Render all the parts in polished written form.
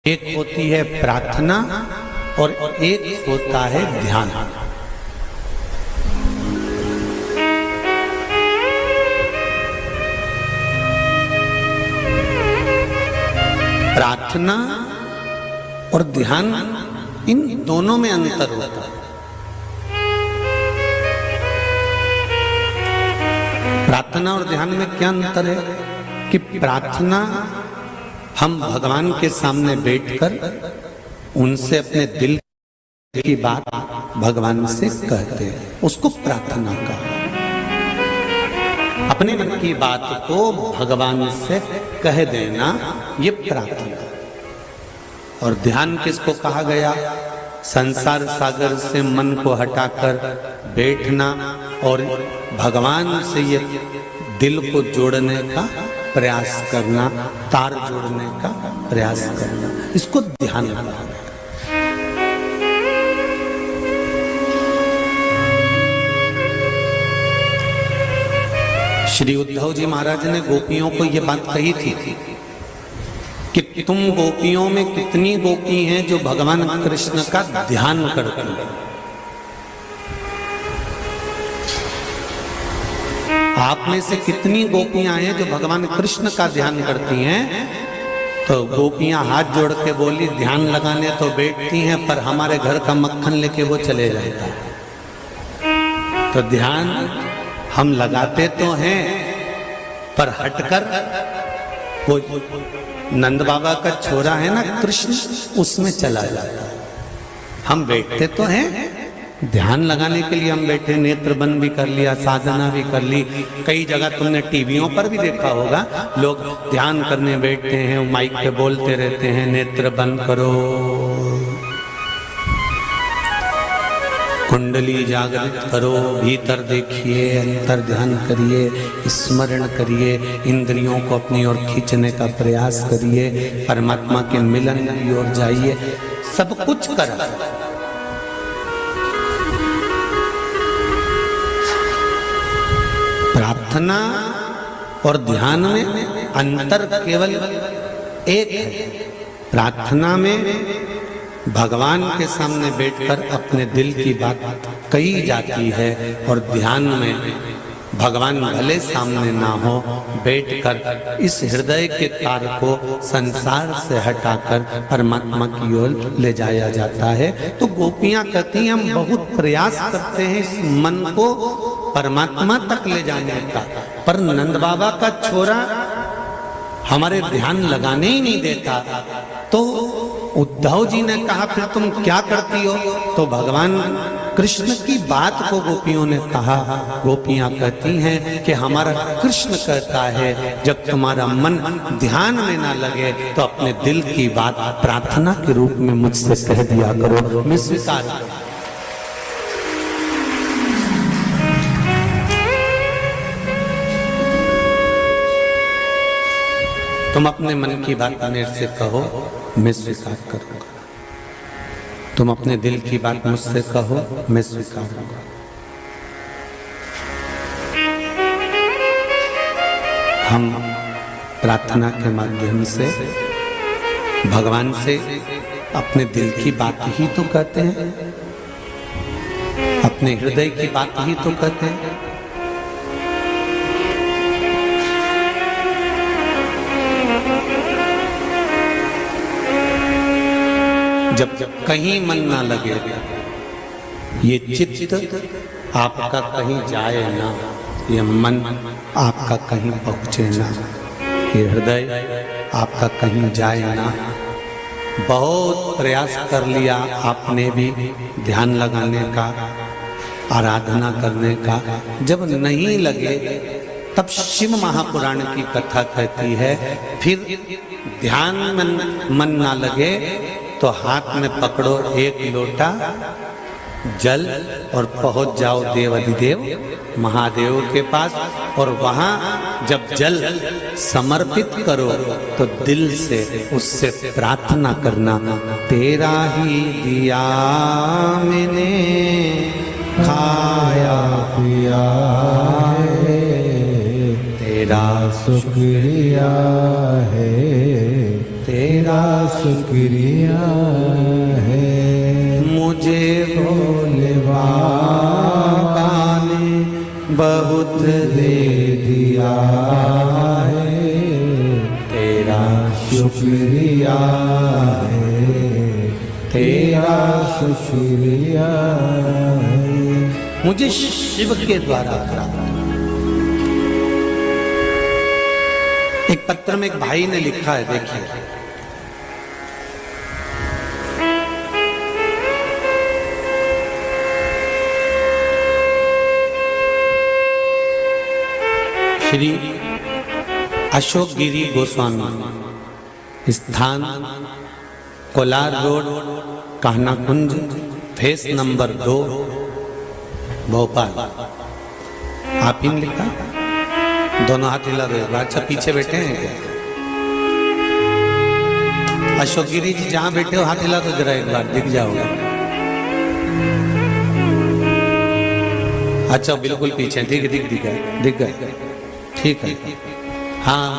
एक होती है प्रार्थना और एक होता है ध्यान। प्रार्थना और ध्यान, इन दोनों में अंतर होता है। प्रार्थना और ध्यान में क्या अंतर है कि प्रार्थना हम भगवान के सामने बैठकर उनसे अपने दिल की बात भगवान से कहते हैं, उसको प्रार्थना कहा। अपने मन की बात को भगवान से कह देना, ये प्रार्थना। और ध्यान किसको कहा गया? संसार सागर से मन को हटाकर बैठना और भगवान से ये दिल को जोड़ने का प्रयास करना, तार जोड़ने का प्रयास करना, इसको ध्यान कहा गया। श्री उद्धव जी महाराज ने गोपियों को यह बात कही थी कि तुम गोपियों में कितनी गोपी हैं जो भगवान कृष्ण का ध्यान करती हैं। आप में से कितनी गोपियां हैं जो भगवान कृष्ण का ध्यान करती हैं? तो गोपियां हाथ जोड़ के बोली, ध्यान लगाने तो बैठती हैं पर हमारे घर का मक्खन लेके वो चले जाता है। तो ध्यान हम लगाते तो हैं पर हटकर, वो नंद बाबा का छोरा है ना कृष्ण, उसमें चला जाता है। हम बैठते तो हैं, ध्यान लगाने के लिए हम बैठे, नेत्र बंद भी कर लिया, साधना भी कर ली। कई जगह तुमने टीवियों पर भी देखा होगा, लोग ध्यान करने बैठते हैं, माइक पे बोलते रहते हैं, नेत्र बंद करो, कुंडली जागृत करो, भीतर देखिए, अंतर ध्यान करिए, स्मरण करिए, इंद्रियों को अपनी ओर खींचने का प्रयास करिए, परमात्मा के मिलन की ओर जाइए, सब कुछ कर। प्रार्थना और ध्यान में अंतर केवल एक है। प्रार्थना में भगवान के सामने बैठकर अपने दिल की बात कही जाती है और ध्यान में भगवान भले सामने ना हो, बैठकर इस हृदय के तार को संसार से हटाकर परमात्मा की ओर ले जाया जाता है। तो गोपियां कहती हैं, हम बहुत प्रयास करते हैं इस मन को परमात्मा तक ले जाने का, पर नंद बाबा का छोरा हमारे ध्यान लगाने ही नहीं देता। तो उद्धव जी ने कहा, फिर तुम क्या करती हो? तो भगवान कृष्ण की बात को गोपियों ने कहा। गोपियां कहती हैं कि हमारा कृष्ण कहता है, जब तुम्हारा मन ध्यान में ना लगे तो अपने दिल की बात प्रार्थना के रूप में मुझसे कह दिया करो, मैं स्वीकार करूं। तुम अपने मन की बात मेरे से कहो, मैं स्वीकार करूंगा। तुम अपने दिल की बात मुझसे कहो, मैं स्वीकार करूंगा। हम प्रार्थना के माध्यम से भगवान से अपने दिल की बात ही तो कहते हैं, अपने हृदय की बात ही तो कहते हैं। जब कहीं मन ना लगे, ये चित्त आपका कहीं जाए ना, ये मन आपका कहीं पहुंचे ना, ये हृदय आपका कहीं जाए ना। बहुत प्रयास कर लिया आपने भी ध्यान लगाने का, आराधना करने का, जब नहीं लगे तब शिव महापुराण की कथा कहती है, फिर ध्यान मन ना लगे तो हाथ में पकड़ो एक लोटा जल और पहुंच जाओ देवाधिदेव महादेव के पास, और वहां जब जल समर्पित करो तो दिल से उससे प्रार्थना करना, तेरा ही दिया मैंने खाया पिया है, तेरा शुक्रिया है, तेरा तेरा शुक्रिया है। मुझे भोले बाबा ने बहुत दे दिया है, तेरा शुक्रिया है, तेरा शुक्रिया है। मुझे शिव के द्वारा करा। एक पत्र में एक भाई ने लिखा है, देखिए, श्री अशोक गिरी गोस्वामी, स्थान कोलार रोड, कहना कुंज, फेस नंबर 2, भोपाल। आप ही ने लिखा, दोनों हाथ हिला दो। अच्छा, पीछे बैठे हैं क्या? अशोक गिरी जी जहां बैठे हो हाथ हिला दो जरा, एक बार दिख जाओगे। अच्छा, बिल्कुल पीछे, ठीक है, दिख गए, ठीक है। हाँ,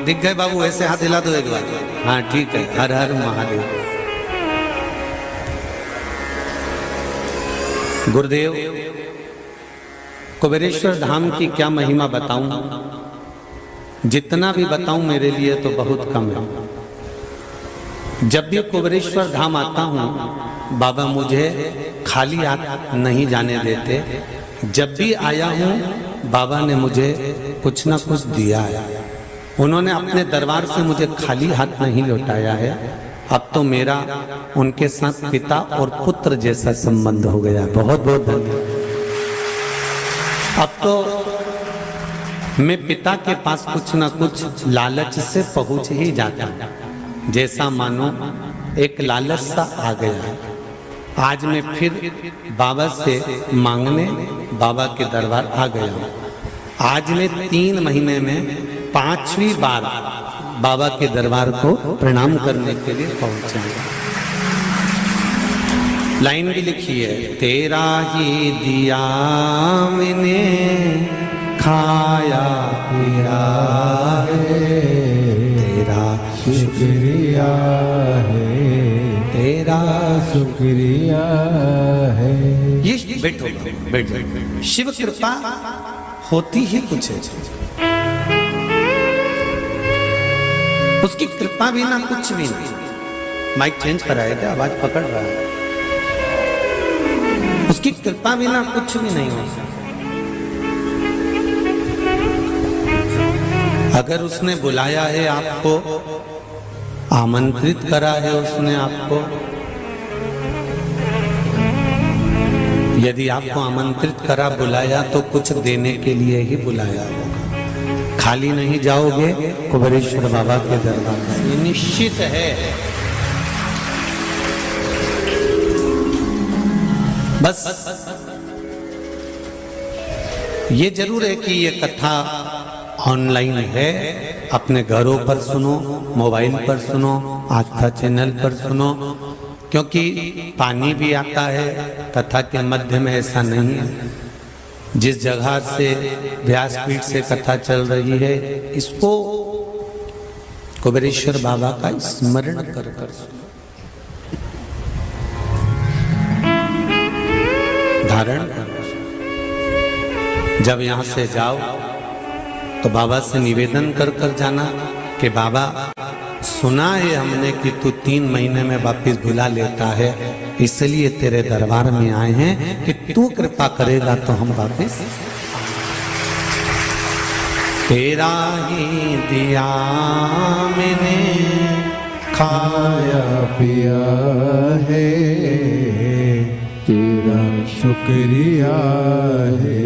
दिख गए बाबू, ऐसे हाथ हिला दो एक बार। हाँ, ठीक है। हर हर महादेव। गुरुदेव, कुबेरेश्वर धाम की क्या महिमा बताऊं, जितना भी बताऊं मेरे लिए तो बहुत कम है। जब भी कुबेरेश्वर धाम आता हूं, बाबा मुझे खाली हाथ नहीं जाने देते। जब भी आया हूं, बाबा ने मुझे कुछ ना कुछ दिया है। उन्होंने अपने दरबार से मुझे खाली हाथ नहीं लौटाया है। अब तो मेरा उनके साथ पिता और पुत्र जैसा संबंध हो गया। बहुत बहुत धन्यवाद। अब तो मैं पिता के पास कुछ ना कुछ लालच से पहुंच ही जाता हूं, जैसा मानो एक लालच सा आ गया है। आज मैं फिर बाबा से मांगने बाबा के दरबार आ गया हूं। आज मैं 3 महीने में 5वीं बार बाबा के दरबार को प्रणाम करने के लिए पहुंचा। लाइन भी लिखी है, तेरा ही दिया मैंने खाया पिया है, तेरा शुक्रिया है, तेरा शुक्रिया है। ये बैठो। शिव कृपा होती ही कुछ है, उसकी कृपा बिना कुछ भी नहीं। माइक चेंज कराया क्या? आवाज पकड़ रहा है। उसकी कृपा बिना कुछ भी नहीं हो सकता। अगर उसने बुलाया है आपको, आमंत्रित करा है उसने आपको, यदि आपको आमंत्रित करा, बुलाया, तो कुछ देने के लिए ही बुलाया होगा। खाली नहीं जाओगे कुबेरेश्वर बाबा के दरबार में, ये निश्चित है। बस ये जरूर है कि ये कथा ऑनलाइन है, अपने घरों पर सुनो, मोबाइल पर सुनो, आस्था चैनल पर सुनो, क्योंकि पानी भी आता है कथा के मध्य में। ऐसा नहीं है, जिस जगह से व्यासपीठ से कथा चल रही है, इसको कुबेरेश्वर बाबा का स्मरण कर कर सुनो, धारण करो। जब यहाँ से जाओ तो बाबा से निवेदन कर कर जाना कि बाबा, सुना है हमने कि तू 3 महीने में वापिस बुला लेता है, इसलिए तेरे दरबार में आए हैं कि तू कृपा करेगा तो हम वापिस। तेरा ही दिया मैंने खाया पिया है, तेरा शुक्रिया है,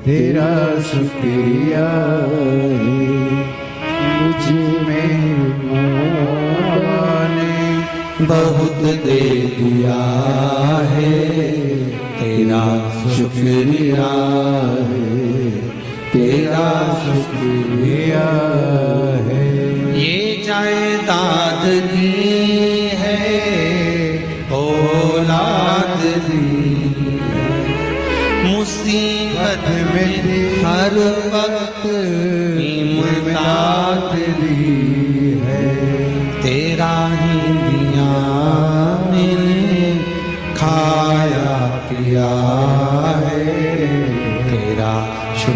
तेरा शुक्रिया है। मुझे मेरी माँ ने बहुत दे दिया है, तेरा शुक्रिया है, तेरा शुक्रिया है। ये जायदाद दी है, औलाद दी है, मुसीबत में हर वक्त इमदाद दी है,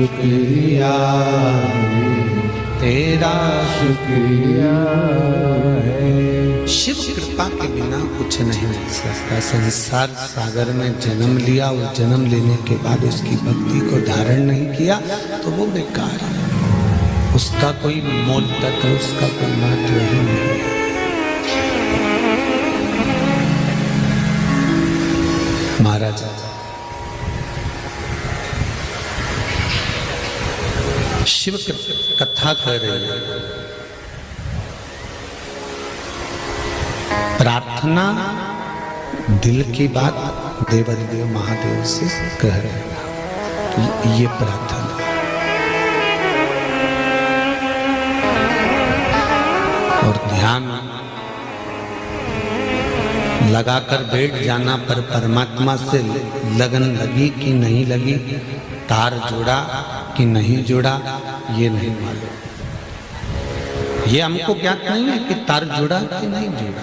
शुक्रिया है, तेरा शुक्रिया है। शिव कृपा के बिना कुछ नहीं मिल सकता। संसार सागर में जन्म लिया और जन्म लेने के बाद उसकी भक्ति को धारण नहीं किया तो वो बेकार है, उसका कोई मोल तत्व, उसका कोई महत्व ही नहीं है। महाराज शिव कथा कर रही है, प्रार्थना दिल की बात देवादिदेव महादेव से कह रहे हैं। ये प्रार्थना और ध्यान लगाकर बैठ जाना पर परमात्मा से लगन लगी कि नहीं लगी, तार जुड़ा कि नहीं जुड़ा, ये नहीं मालूम। ये हमको ज्ञात नहीं है कि तार जुड़ा कि नहीं जुड़ा,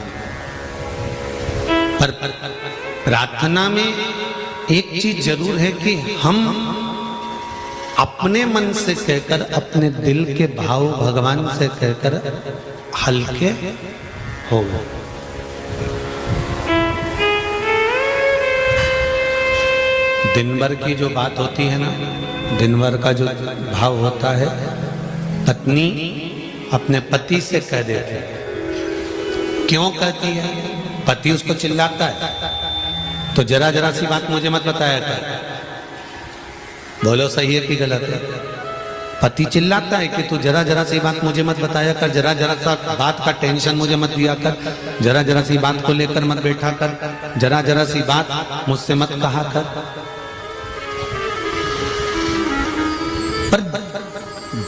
पर प्रार्थना में एक चीज जरूर है कि हम अपने मन से कहकर, अपने दिल के भाव भगवान से कहकर हल्के हो गए। दिन भर की जो बात होती है ना, दिन भर का जो भाव होता है, पत्नी अपने पति से कह देती है। क्यों कहती है? पति उसको चिल्लाता है तो जरा जरा सी बात मुझे मत बताया कर। बोलो सही है कि गलत है? पति चिल्लाता है कि तू जरा जरा सी बात मुझे मत बताया कर, जरा जरा सा बात का टेंशन मुझे मत दिया कर, जरा जरा सी बात को लेकर मत बैठा कर, जरा जरा सी बात मुझसे मत कहा कर। पर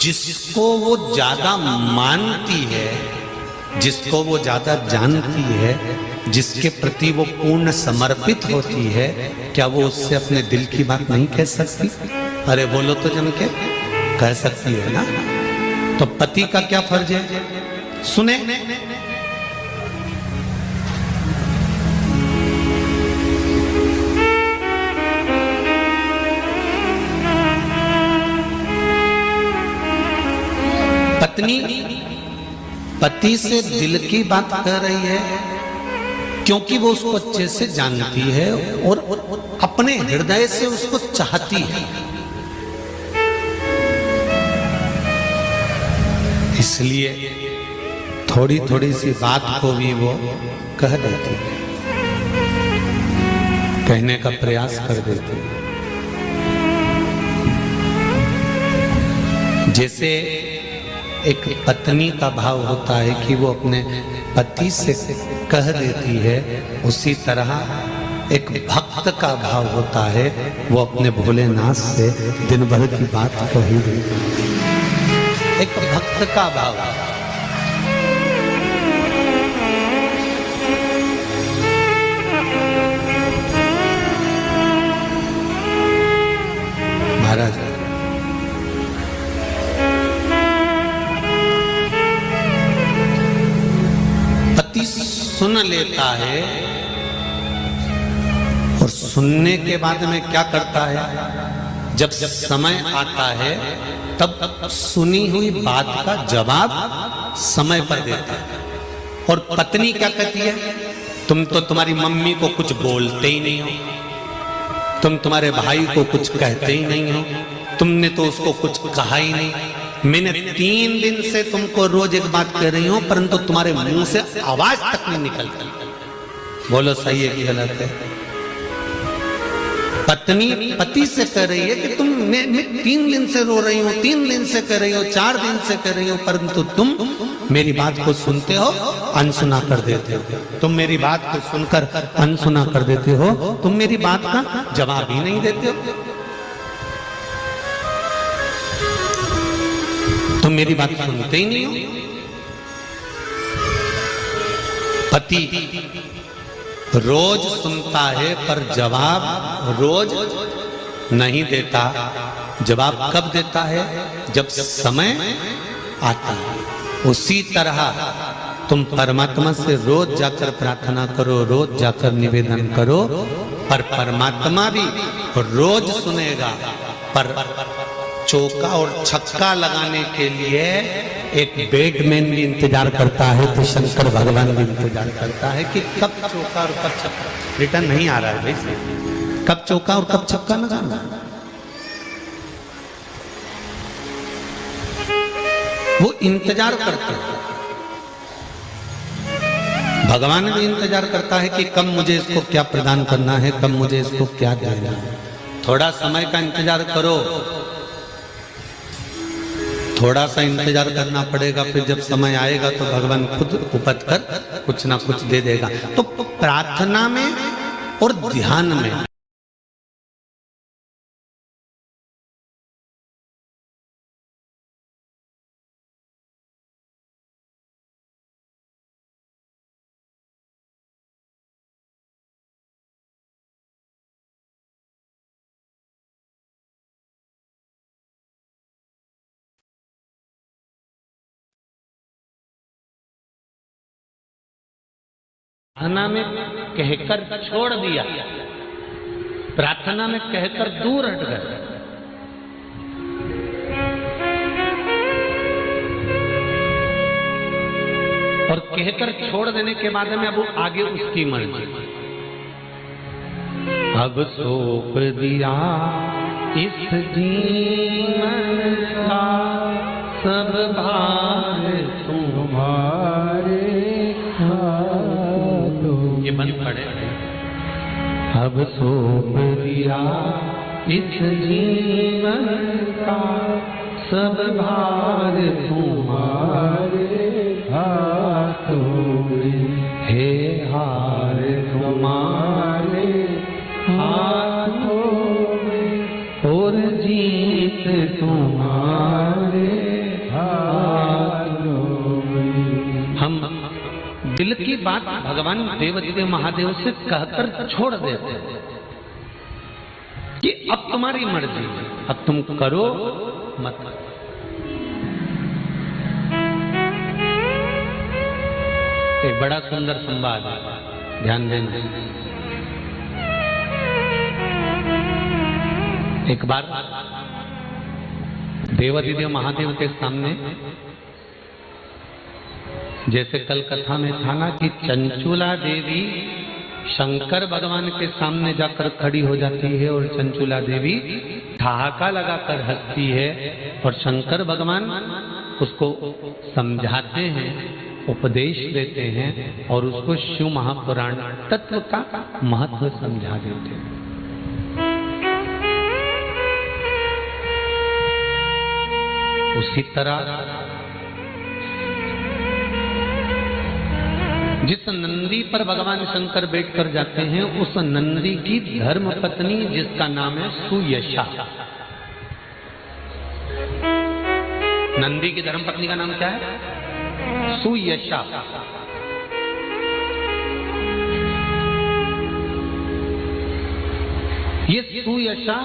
जिसको वो ज्यादा मानती है, जिसको वो ज्यादा जानती है, जिसके प्रति वो पूर्ण समर्पित होती है, क्या वो उससे अपने दिल की बात नहीं कह सकती? अरे बोलो तो जम के, कह सकती है ना। तो पति का क्या फर्ज है? सुने, पत्नी पति से दिल की बात कह रही है क्योंकि वो उसको अच्छे से जानती है और अपने हृदय से उसको चाहती है, इसलिए थोड़ी थोड़ी सी बात को भी वो कह देती है, कहने का प्रयास कर देती है। जैसे एक पत्नी का भाव होता है कि वो अपने पति से कह देती है, उसी तरह एक भक्त का भाव होता है, वो अपने भोलेनाथ से दिन भर की बात कह ही देती है। एक भक्त का भाव। महाराज पति सुन लेता है और सुनने के बाद में क्या करता है, जब समय आता है तब सुनी हुई बात का जवाब समय पर देता है। और पत्नी क्या कहती है, तुम तो तुम्हारी मम्मी को कुछ बोलते ही नहीं हो, तुम तुम्हारे भाई को कुछ कहते ही नहीं हो, तुमने तो उसको कुछ कहा ही नहीं, मैंने 3 दिन से तुमको रोज एक बात कह रही हूं परंतु तुम्हारे मुंह से आवाज तक नहीं निकलती। बोलो सही है कि गलत है? पत्नी पति से कह रही है कि मैं 3 दिन से रो रही हूँ, 3 दिन से कह रही हूँ, 4 दिन से कह रही हूँ, परंतु तुम मेरी बात को सुनते हो, अनसुना कर देते हो। तुम मेरी बात को सुनकर अनसुना कर देते हो, तुम मेरी बात का जवाब ही नहीं देते हो, तुम मेरी बात सुनते ही नहीं हो। पति रोज सुनता है पर जवाब रोज नहीं देता। जवाब कब देता है? जब समय आता है। उसी तरह तुम परमात्मा से रोज जाकर प्रार्थना करो, रोज जाकर निवेदन करो, पर परमात्मा भी रोज सुनेगा, पर चौका और छक्का लगाने के लिए एक बैटमैन भी इंतजार करता है, तो शंकर भगवान भी इंतजार करता है कि कब चौका और कब छक्का। रिटर्न नहीं आ रहा है भाई, कब चौका और कब छक्का लगाना। वो इंतजार करते हैं। भगवान भी इंतजार करता है कि कब मुझे इसको क्या प्रदान करना है, कब मुझे इसको क्या देना है। थोड़ा समय का इंतजार करो, थोड़ा सा इंतजार करना पड़ेगा, फिर जब समय आएगा तो भगवान खुद उपत कर कुछ ना कुछ दे देगा। तो प्रार्थना में और ध्यान में प्रार्थना में कहकर छोड़ दिया, प्रार्थना में कहकर दूर हट गए। और कहकर छोड़ देने के बाद में अब आगे उसकी मर्जी। अब सौंप दिया इस जीवन का सब भार तुम्हारे। ये बंद पड़े। अब सौंप दिया इस जीवन का सब भार तुम्हारे हाथों में। हे हार तुम्हारे हाथों में और जीत तुम्हारे हाथों में। हम दिल की बात भगवान देवदेव महादेव से कहकर छोड़ देते हैं कि अब तुम्हारी मर्जी, अब तुम करो मत। एक बड़ा सुंदर संवाद, ध्यान देना। एक बार देवदेव महादेव के सामने, जैसे कल कथा में था ना कि चंचुला देवी शंकर भगवान के सामने जाकर खड़ी हो जाती है और चंचुला देवी ठहाका लगाकर हंसती है और शंकर भगवान उसको समझाते हैं, उपदेश देते हैं और उसको शिव महापुराण तत्व का महत्व समझा देते हैं। उसी तरह जिस नंदी पर भगवान शंकर बैठकर जाते हैं, उस नंदी की धर्म पत्नी जिसका नाम है सुयशा। नंदी की धर्म पत्नी का नाम क्या है? सुयशा। ये सुयशा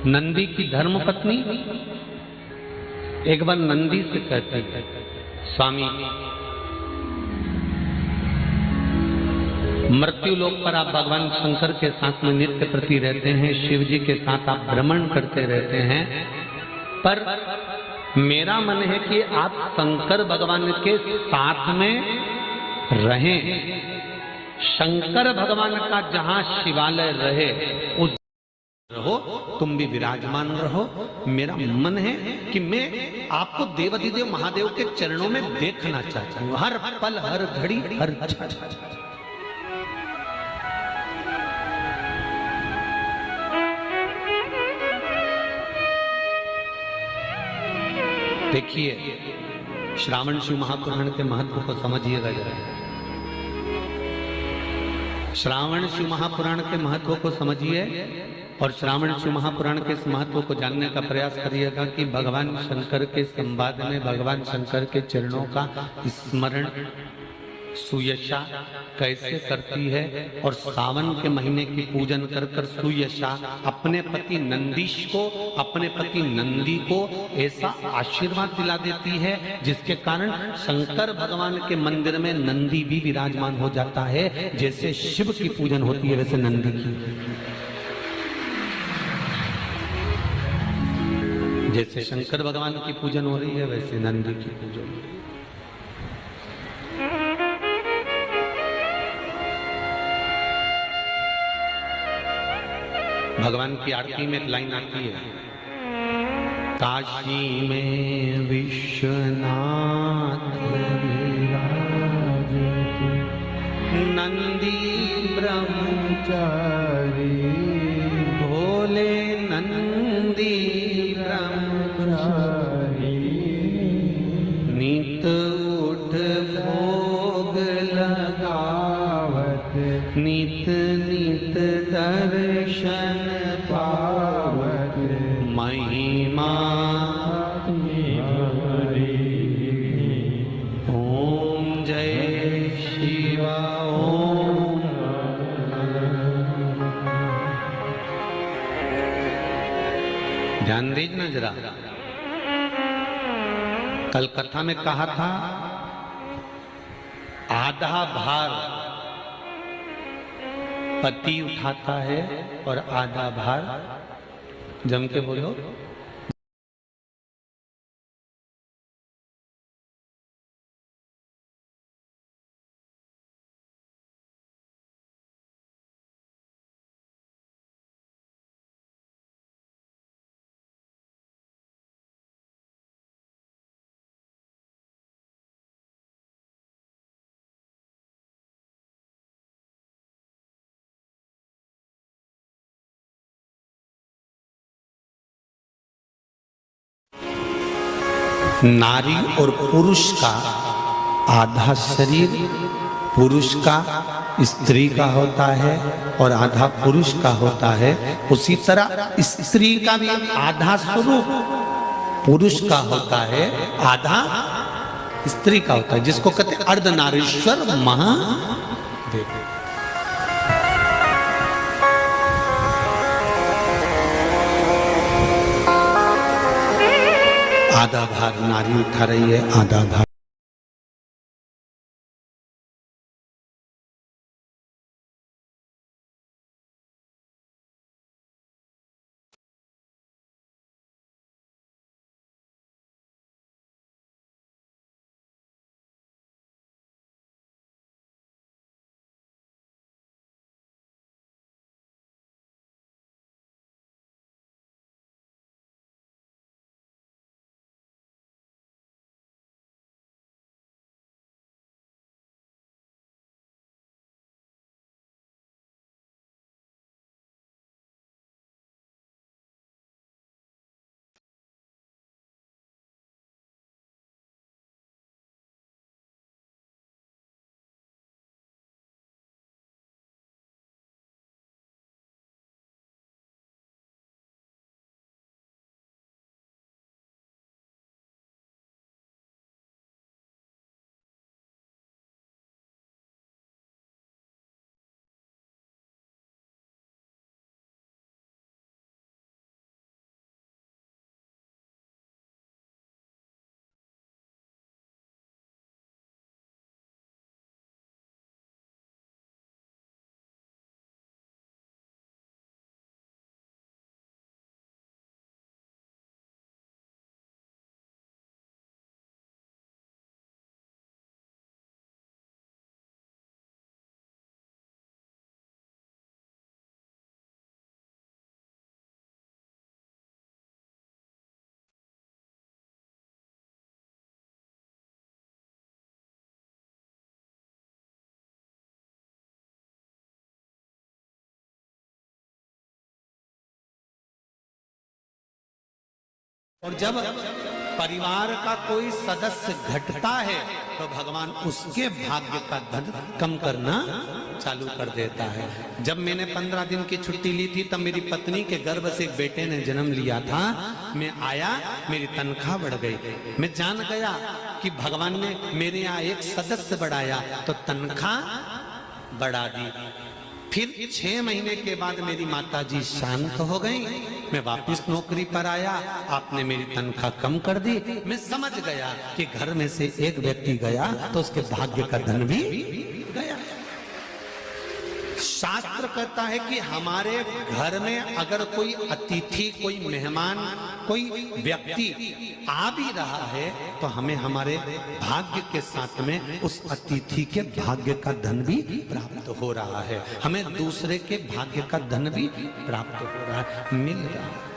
नंदी की धर्म पत्नी एक बार नंदी से कहती है, स्वामी मृत्यु लोक पर आप भगवान शंकर के साथ में नित्य प्रति रहते हैं, शिव जी के साथ आप भ्रमण करते रहते हैं, पर मेरा मन है कि आप शंकर भगवान के साथ में रहें। शंकर भगवान का जहां शिवालय रहे उस रहो, तुम भी विराजमान रहो। मेरा मन है कि मैं आपको देवाधिदेव महादेव के चरणों में देखना चाहता हूं, हर पल हर घड़ी हर क्षण। देखिए, श्रावण शिव महापुराण के महत्व को समझिएगा जरा। श्रावण शिव महापुराण के महत्व को समझिए और श्रावण शिव महापुराण के इस महत्व को जानने का प्रयास करिएगा कि भगवान शंकर के संवाद में भगवान शंकर के चरणों का स्मरण सुयशा कैसे करती है और सावन के महीने की पूजन कर कर सुयशा अपने पति नंदीश को, अपने पति नंदी को ऐसा आशीर्वाद दिला देती है जिसके कारण शंकर भगवान के मंदिर में नंदी भी विराजमान हो जाता है। जैसे शिव की पूजन होती है वैसे नंदी की। जैसे शंकर भगवान की पूजन हो रही है वैसे नंदी की पूजन हो रही है। भगवान की आरती में एक लाइन आती है, काशी में विश्वनाथ विराजते नंदी ब्रह्मचारी भोले नंदी ब्रह्मचारी नित उठ भोग लगावत नित नित दर्शन पावत महिमा ओम जय शिवा ओम। ध्यान दीजिए जरा, कल कथा में कहा था आधा भार पति उठाता है और आधा भार, जम के बोलो, नारी और पुरुष का आधा शरीर पुरुष का स्त्री का होता है और आधा पुरुष का होता है। उसी तरह स्त्री का भी आधा स्वरूप पुरुष का होता है, आधा स्त्री का होता है, जिसको कहते हैं अर्धनारीश्वर महादेव। आधा भार नारी उठा रही है, आधा भार और जब परिवार का कोई सदस्य घटता है तो भगवान उसके भाग्य का धन कम करना चालू कर देता है। जब मैंने 15 दिन की छुट्टी ली थी तब मेरी पत्नी के गर्भ से एक बेटे ने जन्म लिया था। मैं आया, मेरी तनख्वाह बढ़ गई। मैं जान गया कि भगवान ने मेरे यहाँ एक सदस्य बढ़ाया तो तनख्वाह बढ़ा दी। फिर 6 महीने के बाद मेरी माताजी शांत हो गई, मैं वापस नौकरी पर आया, आपने मेरी तनख्वाह कम कर दी। मैं समझ गया कि घर में से एक व्यक्ति गया तो उसके भाग्य का धन भी गया। शास्त्र कहता है कि हमारे घर में अगर कोई अतिथि, कोई मेहमान, कोई व्यक्ति आ भी रहा है तो हमें हमारे भाग्य के साथ में उस अतिथि के भाग्य का धन भी प्राप्त हो रहा है, हमें दूसरे के भाग्य का धन भी प्राप्त हो रहा है, मिल रहा है।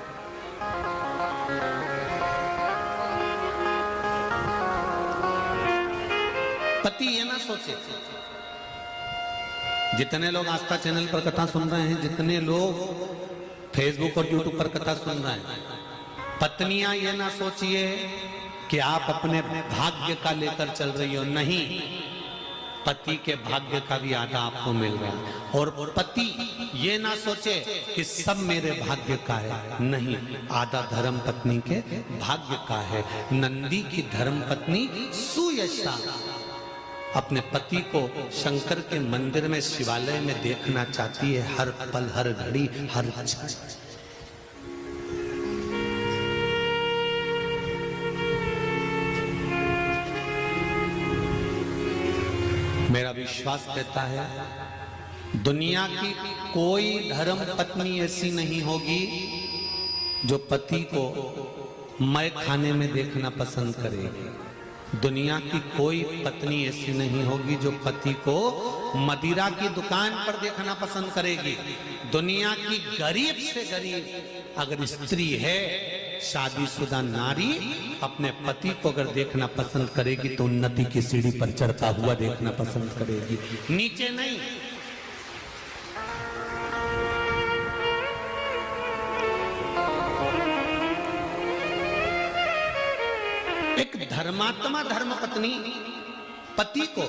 पति ये ना सोचे, जितने लोग आस्था चैनल पर कथा सुन रहे हैं, जितने लोग फेसबुक और यूट्यूब पर कथा सुन रहे हैं, पत्नियां ये ना सोचिए कि आप अपने भाग्य का लेकर चल रही हो, नहीं, पति के भाग्य का भी आधा आपको मिल रहा है। और पति ये ना सोचे कि सब मेरे भाग्य का है, नहीं, आधा धर्म पत्नी के भाग्य का है। नंदी की धर्म पत्नी सुयशा अपने पति को शंकर के मंदिर में, शिवालय में देखना चाहती है, हर पल, हर घड़ी, हर क्षण। मेरा विश्वास कहता है दुनिया की कोई धर्म पत्नी ऐसी नहीं होगी जो पति को मैं खाने में देखना पसंद करेगी। दुनिया की कोई पत्नी ऐसी नहीं होगी जो पति को मदिरा की दुकान पर देखना पसंद करेगी। दुनिया की गरीब से गरीब अगर स्त्री है, शादीशुदा नारी, अपने पति को अगर देखना पसंद करेगी तो उन्नति की सीढ़ी पर चढ़ता हुआ देखना पसंद करेगी, नीचे नहीं। एक धर्मात्मा धर्म पत्नी पति को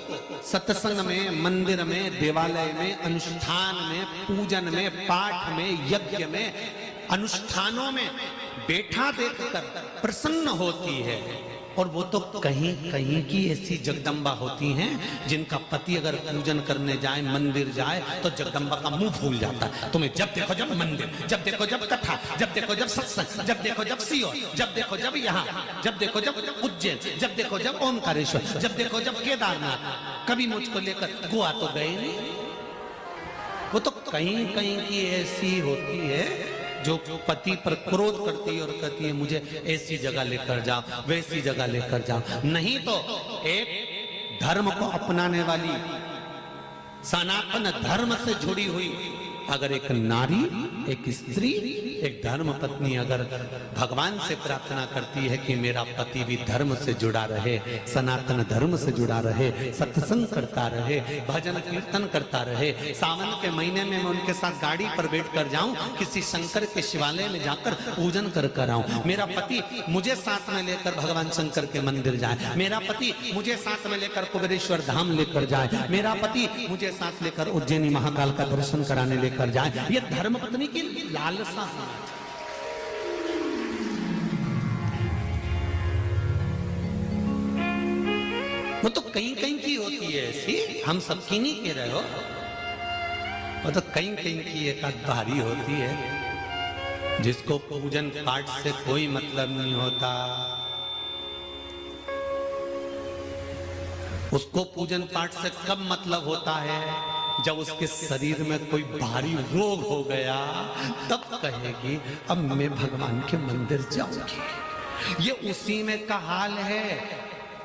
सत्संग में, मंदिर में, देवालय में, अनुष्ठान में, पूजन में, पाठ में, यज्ञ में, अनुष्ठानों में बैठा देखकर प्रसन्न होती है। और वो तो कहीं कहीं की ऐसी जगदम्बा होती हैं जिनका पति अगर पूजन करने जाए, मंदिर जाए, तो जगदम्बा का मुंह फूल जाता है। तुम्हें जब देखो जब मंदिर, जब देखो जब कथा, जब देखो जब सत्संग, जब देखो जब सीओ, जब देखो जब यहाँ, जब देखो जब उज्जैन, जब देखो जब ओमकारेश्वर, जब देखो जब केदारनाथ। कभी मुझको लेकर गोवा तो गए नहीं। वो तो कहीं कहीं की ऐसी होती है जो पति पर क्रोध करती है और कहती है मुझे ऐसी जगह लेकर जाओ, वैसी जगह लेकर जाओ। नहीं तो एक धर्म को अपनाने वाली, सनातन धर्म से जुड़ी हुई अगर एक नारी, एक स्त्री, एक धर्म पत्नी अगर भगवान से प्रार्थना करती है कि मेरा पति भी धर्म से जुड़ा रहे, सनातन धर्म से जुड़ा रहे, सत्संग करता रहे, भजन कीर्तन करता रहे, सावन के महीने में मैं उनके साथ गाड़ी पर बैठ कर जाऊं, किसी शंकर के शिवालय में जाकर पूजन कर कर आऊं, मेरा पति मुझे साथ में लेकर भगवान शंकर के मंदिर जाए, मेरा पति मुझे साथ में लेकर कुबेरेश्वर धाम लेकर जाए, मेरा पति मुझे साथ लेकर उज्जैनी महाकाल का दर्शन कराने लेकर कर जाए। ये धर्म पत्नी की लालसा है। वो तो कहीं कहीं की होती है ऐसी, हम सबकी नहीं कह रहे हो, वो तो कहीं कहीं की एक भारी होती है जिसको पूजन पाठ से कोई मतलब नहीं होता। उसको पूजन पाठ से कब मतलब होता है? जब उसके शरीर में कोई भारी रोग हो गया, तब कहेगी अब मैं भगवान के मंदिर जाऊंगी। ये उसी में का हाल है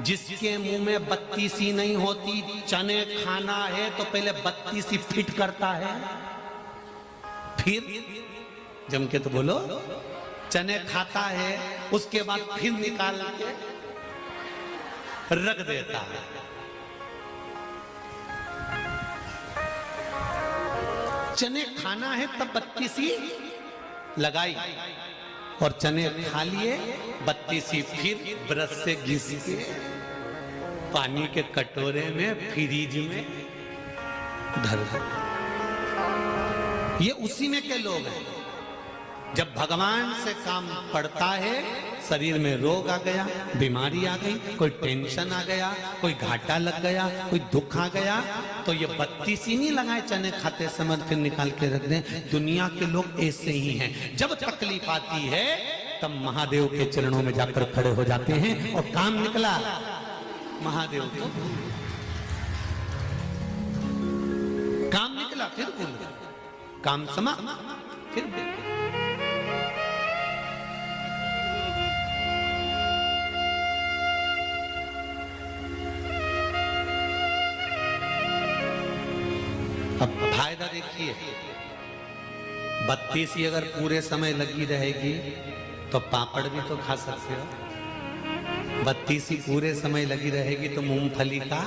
जिसके मुंह में बत्ती सी नहीं होती। चने खाना है तो पहले बत्ती सी फिट करता है, फिर जम के तो बोलो, चने खाता है, उसके बाद फिर निकाल के रख देता है। चने खाना है तब बत्ती सी लगाई और चने खा लिए, बत्ती सी फिर ब्रश से घिस के पानी के कटोरे में फ्रिज में धर दो। ये उसी में के लोग हैं। जब भगवान से काम पड़ता है, शरीर में रोग आ गया, बीमारी आ गई, कोई टेंशन आ गया, कोई घाटा लग गया, कोई दुख आ गया, तो ये बत्ती सी नहीं लगाए चने खाते समय फिर निकाल के रख दें। दुनिया के लोग ऐसे ही हैं। जब तकलीफ आती है तब महादेव के चरणों में जाकर खड़े हो जाते हैं और काम निकला महादेव को, काम निकला। निकला फिर भूल गए, काम समाप्त, फिर भूल गए। अब फायदा देखिए, बत्ती सी अगर पूरे समय लगी रहेगी तो पापड़ भी तो खा सकते हो, बत्ती सी पूरे समय लगी रहेगी तो मूंगफली का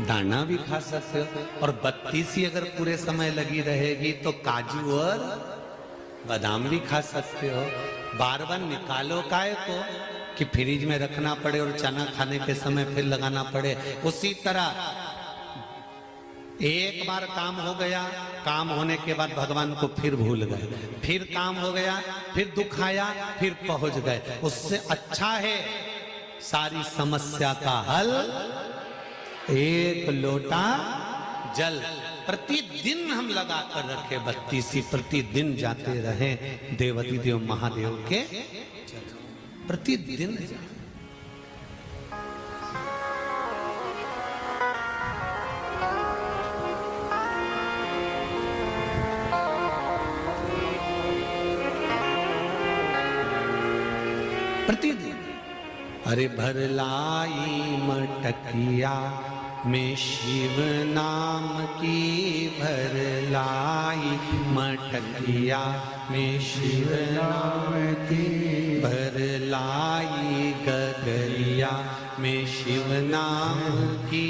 दाना भी खा सकते हो, और बत्ती सी अगर पूरे समय लगी रहेगी तो काजू और बादाम भी खा सकते हो। बार बार निकालो काहे को कि फ्रिज में रखना पड़े और चना खाने के समय फिर लगाना पड़े। उसी तरह एक बार काम हो गया, काम होने के बाद भगवान को फिर भूल गए, फिर काम हो गया, फिर दुख आया, फिर पहुंच गए। उससे अच्छा है सारी समस्या का हल एक लोटा जल। प्रतिदिन हम लगा कर रखे बत्ती सी, प्रतिदिन जाते रहे देवती देव महादेव के, प्रतिदिन जाते। प्रतिदिन। अरे भर लाई मटकिया में शिव नाम की, भर लाई मटकिया में शिव नाम की, भर लाई गगरिया में शिव नाम की,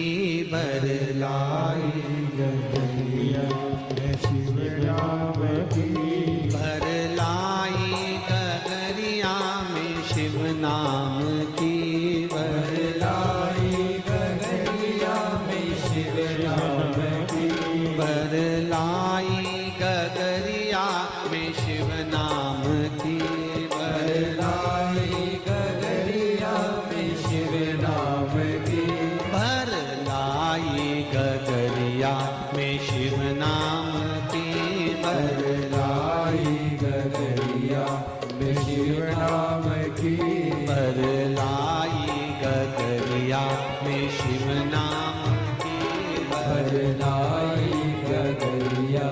भर लाई गगरिया में शिव नाम की, भर लाई गगरिया में शिव नाम की, भर लाई गगरिया में शिव नाम की, भर लाई गगरिया में शिव नाम की, भर लाई गगरिया में शिव नाम की, भर लाई गगरिया में शिव नाम की, भर लाई गगरिया में शिव नाम की, भर लाई गगरिया में शिव नाम की, भर लाई गगरिया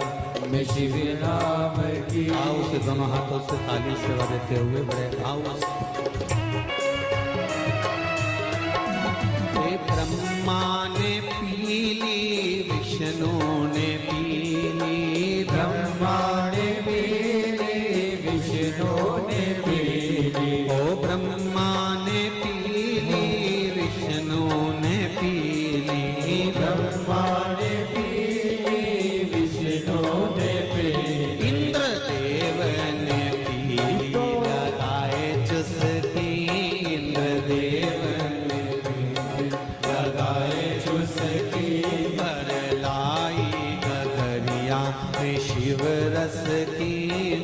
में शिव नाम की। आओ से दोनों हाथों से ताली सेवा देते हुए बड़े भाव से। ब्रह्मा ने पीली, विष्णु ने पीली, ब्रह्मा ने पीली, विष्णु ने पीली, ओ ब्रह्मा ने पीली, विष्णु ने पीली, ब्रह्मा ने पीली, विष्णु ने पीली, इंद्रदेव ने पीली, लगाए चुस्की, इंद्रदेव ने लगाए चुस्की, भर लाई गगरिया में शिव रस की,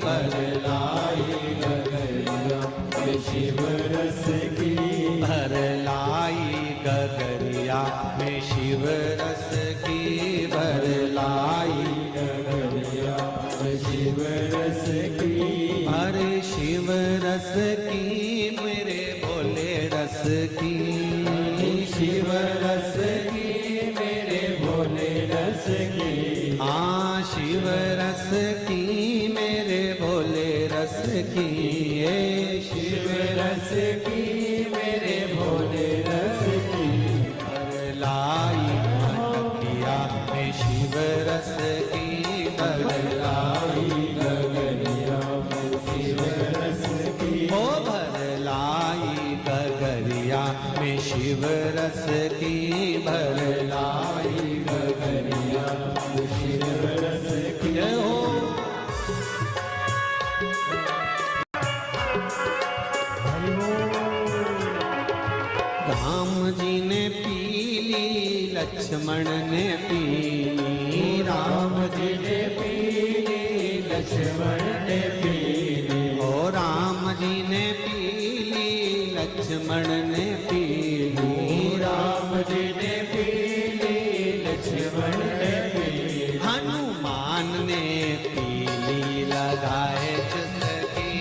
भर लाई गगरिया में शिव रस की, भर लाई गगरिया में शिव रस की, भर लाई गगरिया में शिव रस की, भर शिव रस की मेरे भोले रस की, शिव रस की मेरे भोले रस की, हाँ शिव रस की मेरे भोले रस की, ए शिव रस की मेरे भोले रस की, भर लाई मटकिया में शिव रस की, भर लाई गगरिया में शिव रस की, ओ भर लाई गगरिया में शिव रस की, भर लाई गगरिया में शिव रस की। जय हो। राम जी ने पीली, लक्ष्मण ने पीली, राम जी ने पीली, लक्ष्मण ने पीली, ओ राम जी ने पीली, लक्ष्मण ने पीली, राम जी ने पीली, लक्ष्मण ने पीली, हनुमान ने पीली, लगाए चुस्की,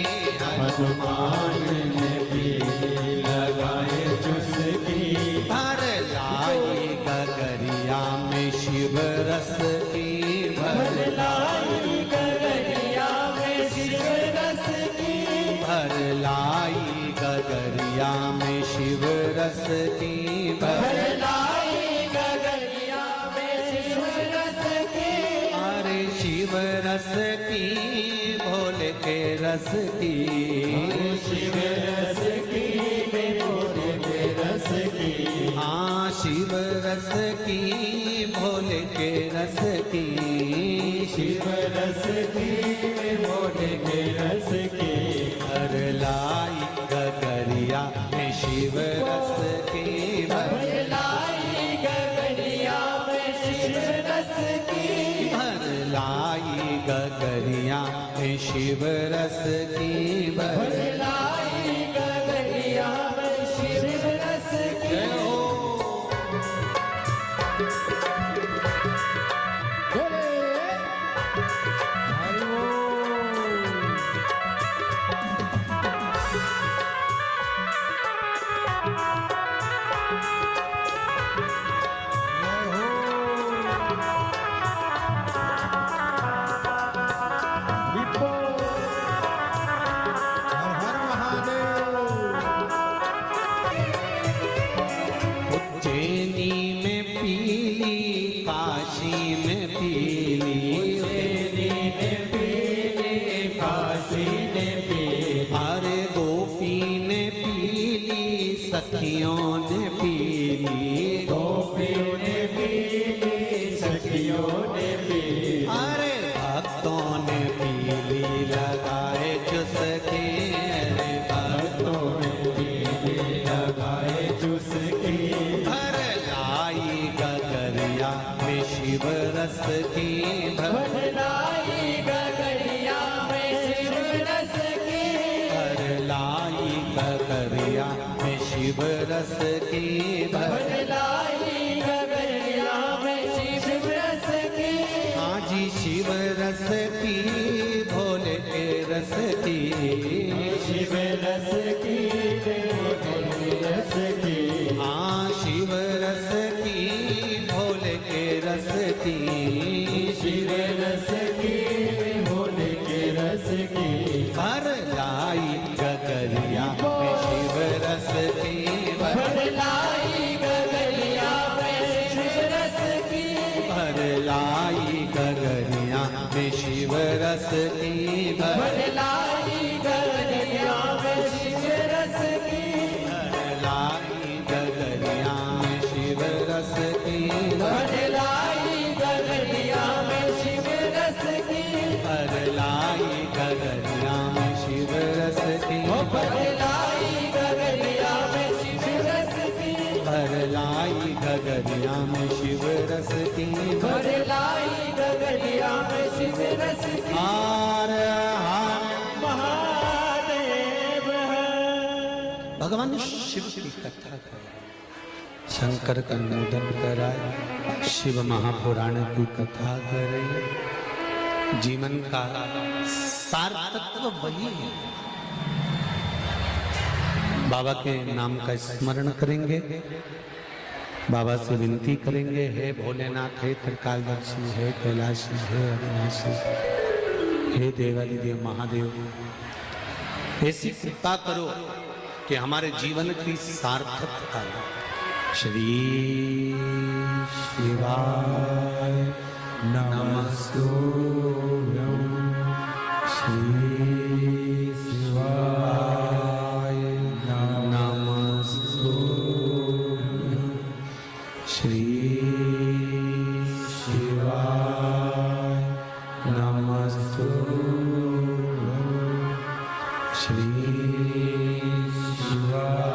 हनुमान ने पीली, लगाए चुस्की, भर लाई गगरिया में शिव रस की, भर रस की भोले के रस की, शिव रस की भोले के रस की, हाँ शिव रस की भोले के रस की, शिव रस की भोले के रस की, भर लाई गगरिया में शिव रस की, भर लाई गगरिया में शिव रस की, भर लाई गगरिया में शिव रस की, भर लाई गगरिया में शिव रस की। जय हो। उज्जैनी में पीली, काशी में पीली, उज्जैनी में पीली, काशी में पीली, अरे गोपी ने पीली, सखियों ने पीली, गोपियों ने पीली, सखियों ने पीली, अरे भक्तों ने पीली लगाए चुसके, अरे भक्तों ने पीली लगाए चुसकी, भर लाई गगरिया में शिव रस की, भर लाई गगरिया में शिव रस की, भर लाई गगरिया में शिव रस की, भर लाई गगरिया में शिव रस की, हाँ जी शिव रस की भोले के रस की, शिव रस की भोले रस की, हाँ शिव रस की भोले के रस की, शिव रस की भोले के रस की, भर लाई गगरिया में शिव रस की, भर लाई गगरिया में शिव रस की, भर लाई गगरिया में शिव रस की, भर लाई गगरिया में शिव रस की, लाई गगरिया में शिव रस की, लाई गगरिया में शिव रस की, भर लाई गगरिया में शिव रस की, लाई गगरिया में शिव रस की, भर लाई गगरिया में शिव रस की, लाई गगरिया में शिव रस की। हार हार महादेव है। भगवान शिव की कथा करें, शंकर का नूतन कराए, शिव महापुराण की कथा करें, जीवन का सार तत्व वही है। बाबा के नाम का स्मरण करेंगे, बाबा से विनती करेंगे, हे भोलेनाथ, हे त्रिकालदर्शी, हे कैलाशी, हे अविनाशी, हे देवादिदेव महादेव, ऐसी कृपा करो कि हमारे जीवन की सार्थकता हो। श्री शिवाय नमस्तुभ्यं, श्री शिवाय नमस्तुभ्यं, श्री शिवाय नमस्तुभ्यं, श्री शिवाय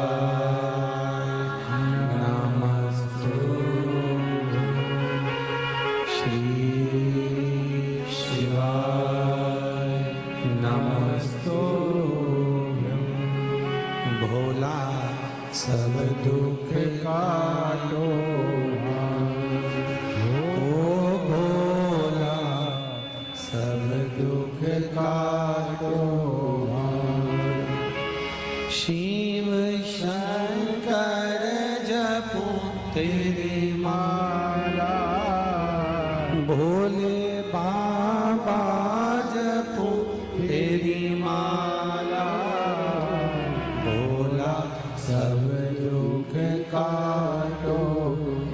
नमस्तुभ्यं, श्री शिवाय नमस्तुभ्यं। भोला सब दुख काटो, ओ भोला सब दुख काटो, शिव शंकर जपो तेरी माला, भोले बाबा जपो तेरी माला, भोला सब दुख काटो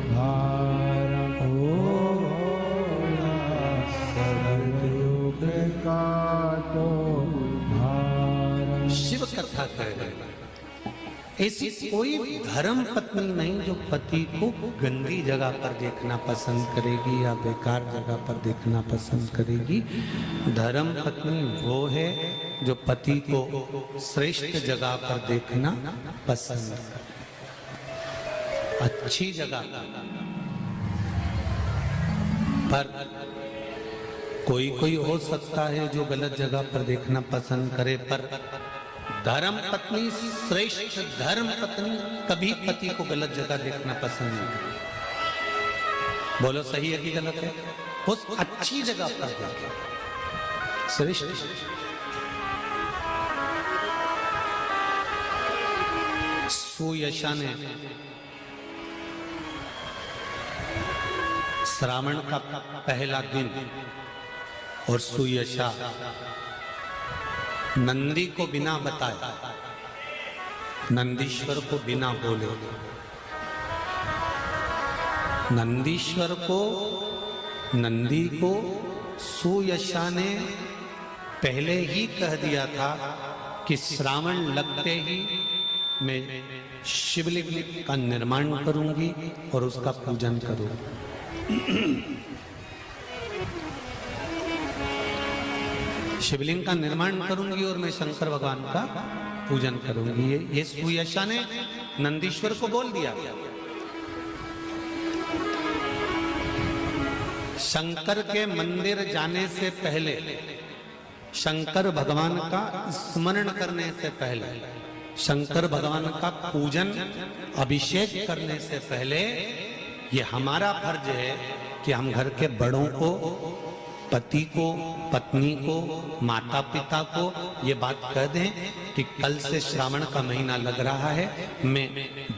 भारा, ओ भोला सब दुख ऐसी कोई धर्म पत्नी नहीं जो पति को गंदी जगह पर देखना पसंद करेगी या बेकार जगह पर देखना पसंद करेगी। धर्म पत्नी वो है जो पति को श्रेष्ठ जगह पर देखना पसंद करे, अच्छी जगह पर। कोई कोई हो सकता है जो गलत जगह पर देखना पसंद करे, पर धर्म पत्नी, श्रेष्ठ धर्म पत्नी कभी पति को गलत जगह देखना पसंद नहीं करती। बोलो सही है कि गलत है? उस अच्छी जगह पर देखे, श्रेष्ठ। सुयशा ने श्रावण का पहला दिन और सुयशा नंदी को बिना बताए, नंदीश्वर को बिना बोले, नंदीश्वर को, नंदी को सुयशा ने पहले ही कह दिया था कि श्रावण लगते ही मैं शिवलिंग का निर्माण करूंगी और उसका पूजन करूंगी। शिवलिंग का निर्माण करूंगी और मैं शंकर भगवान का पूजन करूंगी। ये सुयशा ने नंदीश्वर को बोल दिया। शंकर के मंदिर जाने से पहले, शंकर भगवान का स्मरण करने से पहले, शंकर भगवान का पूजन अभिषेक करने से पहले ये हमारा फर्ज है कि हम घर के बड़ों को, पति को, पत्नी को, माता पिता को ये बात कह दें कि कल से श्रावण का महीना लग रहा है, मैं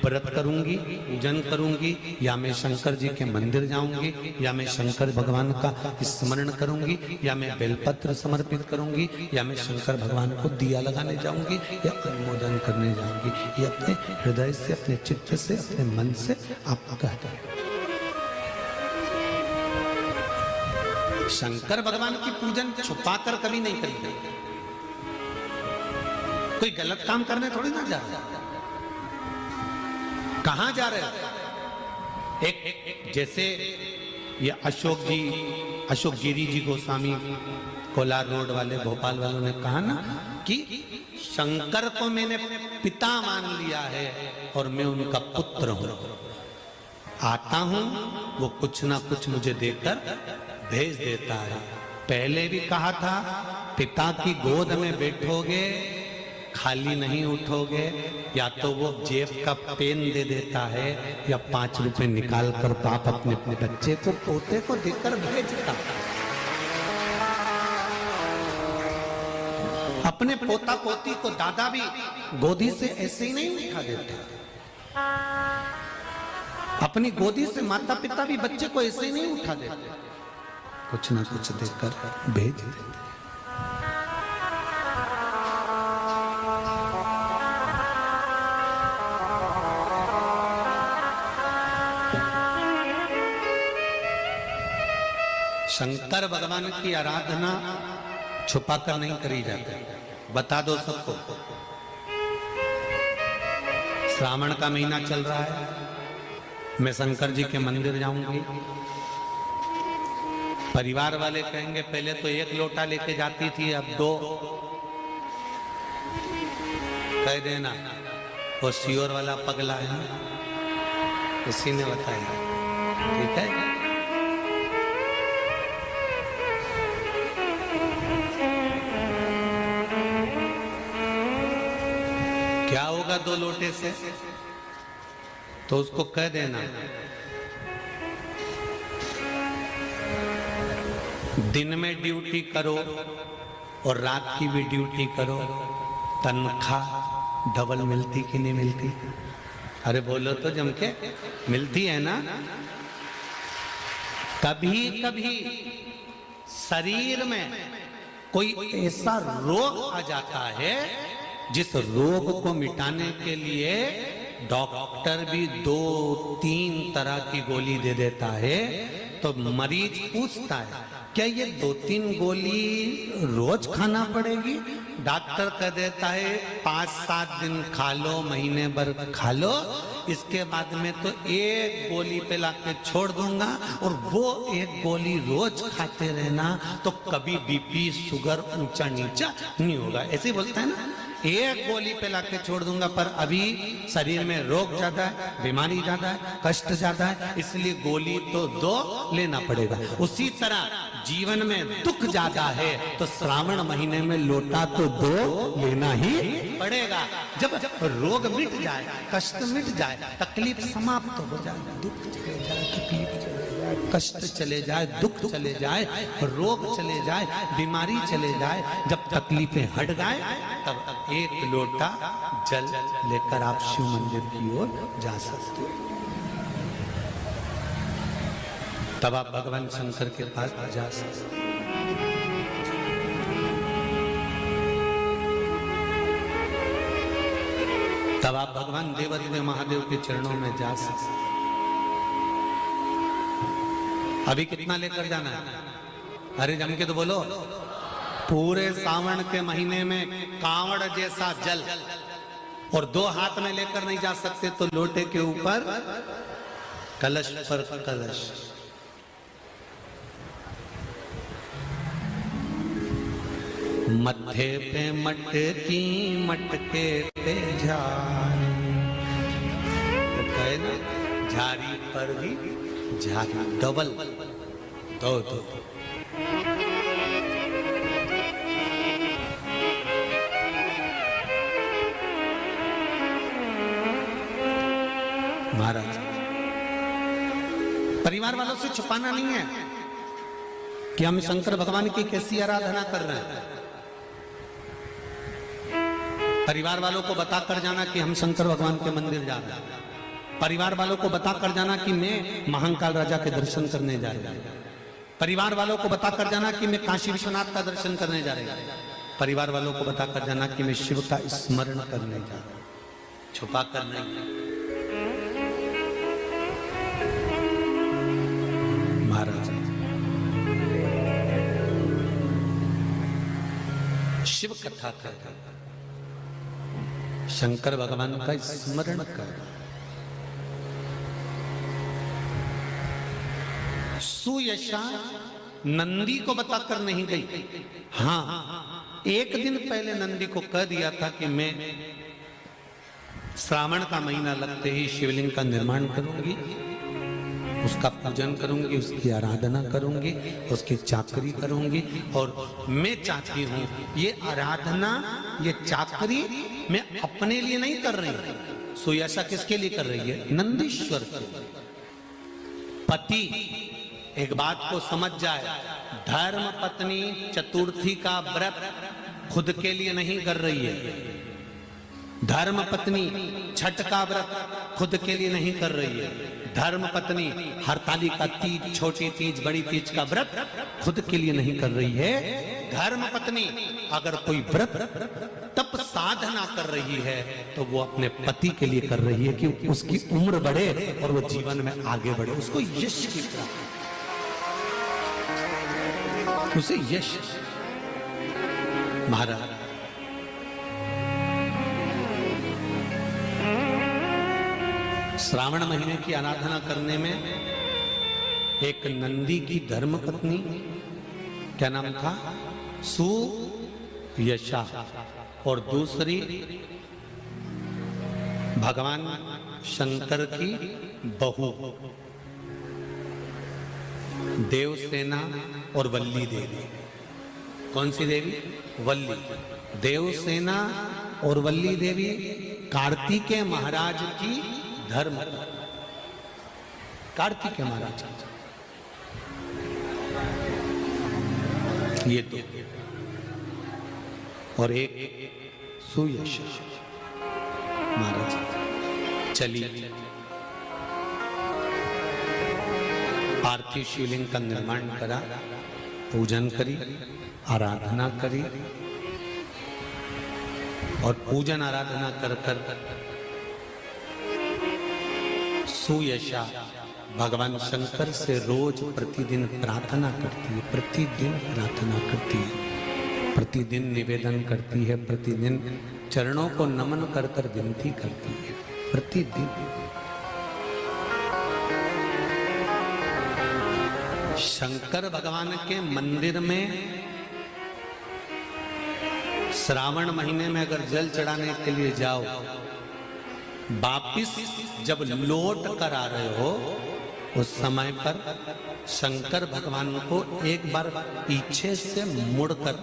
व्रत करूंगी, पूजन करूंगी, या मैं शंकर जी के मंदिर जाऊंगी, या मैं शंकर भगवान का स्मरण करूंगी, या मैं बेलपत्र समर्पित करूंगी, या मैं शंकर भगवान को दिया लगाने जाऊंगी या अनुमोदन करने जाऊंगी। ये अपने हृदय से, अपने चित्त से, अपने मन से आप कहते हैं। शंकर भगवान की पूजन छुपाकर कभी नहीं करेंगे। कोई गलत काम करने थोड़ी ना जा रहे। कहां जा रहे? एक जैसे ये अशोक गिरी जी गोस्वामी कोलार रोड वाले, भोपाल वालों ने कहा ना कि शंकर को मैंने पिता मान लिया है और मैं उनका पुत्र हूं। आता हूं, वो कुछ ना कुछ मुझे देकर भेज देता है। पहले भी कहा था, पिता की गोद में बैठोगे खाली नहीं उठोगे, या तो वो जेब का पेन दे देता है या 5 रुपए निकाल कर बाप अपने बच्चे को, पोते को देकर भेजता। अपने पोता पोती को दादा भी गोदी से ऐसे ही नहीं उठा देता। अपनी गोदी से माता पिता भी बच्चे को ऐसे ही नहीं उठा देते, कुछ ना कुछ देकर भेज देते। शंकर भगवान की आराधना छुपाकर नहीं करी जाती, बता दो सबको। श्रावण का महीना चल रहा है, मैं शंकर जी के मंदिर जाऊंगी। परिवार वाले कहेंगे पहले तो 1 लोटा लेके जाती थी, अब 2। कह देना वो सियोर वाला पगला है, किसी ने बताया। ठीक है, क्या होगा 2 लोटे से? तो उसको कह देना दिन में ड्यूटी करो और रात की भी ड्यूटी करो, तनख्वाह डबल मिलती कि नहीं मिलती? अरे बोलो तो जम के, मिलती है ना। कभी कभी शरीर में कोई ऐसा रोग आ जाता है जिस रोग को मिटाने के लिए डॉक्टर भी 2-3 तरह की गोली दे देता है। तो मरीज पूछता है क्या ये 2-3 गोली रोज खाना पड़ेगी? डॉक्टर कह देता है 5-7 दिन खा लो, महीने भर खा लो, इसके बाद में तो एक गोली पे लाके छोड़ दूंगा और वो एक गोली रोज खाते रहना तो कभी बीपी शुगर ऊंचा नीचा नहीं होगा, ऐसे ही बोलता है ना। एक गोली पे लाके छोड़ दूंगा, पर अभी शरीर में रोग ज्यादा है, बीमारी ज्यादा है, कष्ट ज्यादा है, इसलिए गोली तो 2 लेना पड़ेगा। उसी तरह जीवन में दुख ज्यादा है तो श्रावण महीने में लोटा तो 2 लेना ही पड़ेगा। जब रोग मिट जाए, कष्ट मिट जाए, तकलीफ समाप्त हो जाए, दुख चले जाए, तकलीफ चले जाए, कष्ट चले जाए, दुख चले जाए, रोग चले जाए, बीमारी चले जाए, जब तकलीफें हट जाए तब एक लोटा जल लेकर आप शिव मंदिर की ओर जा सकते हो। तब आप भगवान शंकर के पास जा सकते हो। तब आप भगवान देवादिदेव महादेव के चरणों में जा सकते हैं। अभी कितना लेकर जाना है? अरे जम के तो बोलो। पूरे सावन के महीने में कांवड़ जैसा जल, और 2 हाथ में लेकर नहीं जा सकते तो लोटे के ऊपर कलश पर कलश। मत्थे पे मटकी, मटके पे झारी, तो कहे ना झारी पर भी झारी, डबल 2-2। महाराज परिवार वालों से छुपाना नहीं है कि हम शंकर भगवान की कैसी आराधना कर रहे हैं। परिवार वालों को बताकर जाना कि हम शंकर भगवान के मंदिर जा रहे हैं। परिवार वालों को बताकर जाना कि मैं महाकाल राजा के दर्शन करने जा रहा हूं। परिवार वालों को बताकर जाना कि मैं काशी विश्वनाथ का दर्शन करने जा रहा हूं। परिवार वालों को बताकर जाना कि मैं शिव का स्मरण करने जा रहा हूं। छुपा कर नहीं। महाराज शिव कथा कर, शंकर भगवान का स्मरण कर। सुयशा नंदी को बताकर नहीं गई। हाँ, एक दिन पहले नंदी को कह दिया था कि मैं श्रावण का महीना लगते ही शिवलिंग का निर्माण करूंगी, उसका पूजन करूंगी, उसकी आराधना करूंगी, उसकी चाकरी करूंगी। और मैं चाहती हूं ये आराधना, ये चाकरी मैं अपने लिए नहीं कर रही। सुयशा किसके लिए कर रही है? नंदीश्वर के लिए। पति एक बात को समझ जाए, धर्म पत्नी चतुर्थी का व्रत खुद के लिए नहीं कर रही है। धर्म पत्नी छठ का व्रत खुद के लिए नहीं कर रही है। धर्म पत्नी हरतालिका तीज, छोटी तीज, बड़ी तीज का व्रत खुद के लिए नहीं कर रही है। धर्म पत्नी अगर कोई व्रत तप साधना कर रही है तो वो अपने पति के लिए कर रही है कि उसकी उम्र बढ़े और वो जीवन में आगे बढ़े, उसको यश की प्राप्ति, उसे यश। महाराज श्रावण महीने की आराधना करने में एक नंदी की धर्म पत्नी, क्या नाम था? सुयशा, और दूसरी भगवान शंकर की बहू देवसेना और वल्ली देवी। कौन सी देवी? वल्ली। देवसेना और वल्ली देवी कार्तिकेय महाराज की धर्म, कार्तिकेय महाराज ये दो, और एक सुयशा महाराज। चलिए पार्थिव शिवलिंग का निर्माण करा, पूजन करी, आराधना करी, और पूजन आराधना कर कर सुयशा भगवान शंकर से रोज प्रतिदिन प्रार्थना करती है, प्रतिदिन प्रार्थना करती है। प्रतिदिन निवेदन करती है, प्रतिदिन चरणों को नमन कर कर विनती करती है, प्रतिदिन। शंकर भगवान के मंदिर में श्रावण महीने में अगर जल चढ़ाने के लिए जाओ, वापिस जब लौट कर आ रहे हो, उस समय पर शंकर भगवान को एक बार पीछे से मुड़कर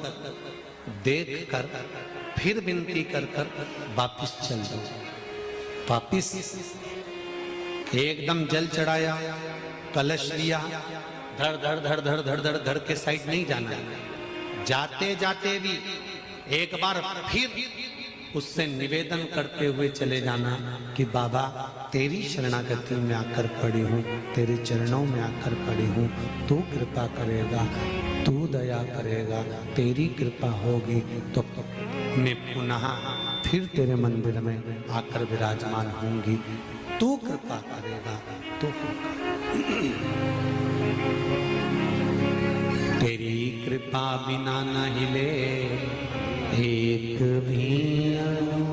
देखकर फिर विनती कर कर वापिस चल जाओ। वापिस एकदम जल चढ़ाया, कलश लिया, धड़ धड़ धड़ धड़ धड़ धड़ घर के साइड नहीं जाना है। जाते जाते भी एक बार फिर उससे निवेदन करते हुए चले जाना कि बाबा तेरी शरणागति में आकर पड़ी हूँ, तेरे चरणों में आकर पड़ी हूँ, तू कृपा करेगा, तू दया करेगा, तेरी कृपा होगी तो मैं पुनः फिर तेरे मंदिर में आकर विराजमान होंगी, तू कृपा करेगा, तू तेरी कृपा बिना न हिले एक भी अणु,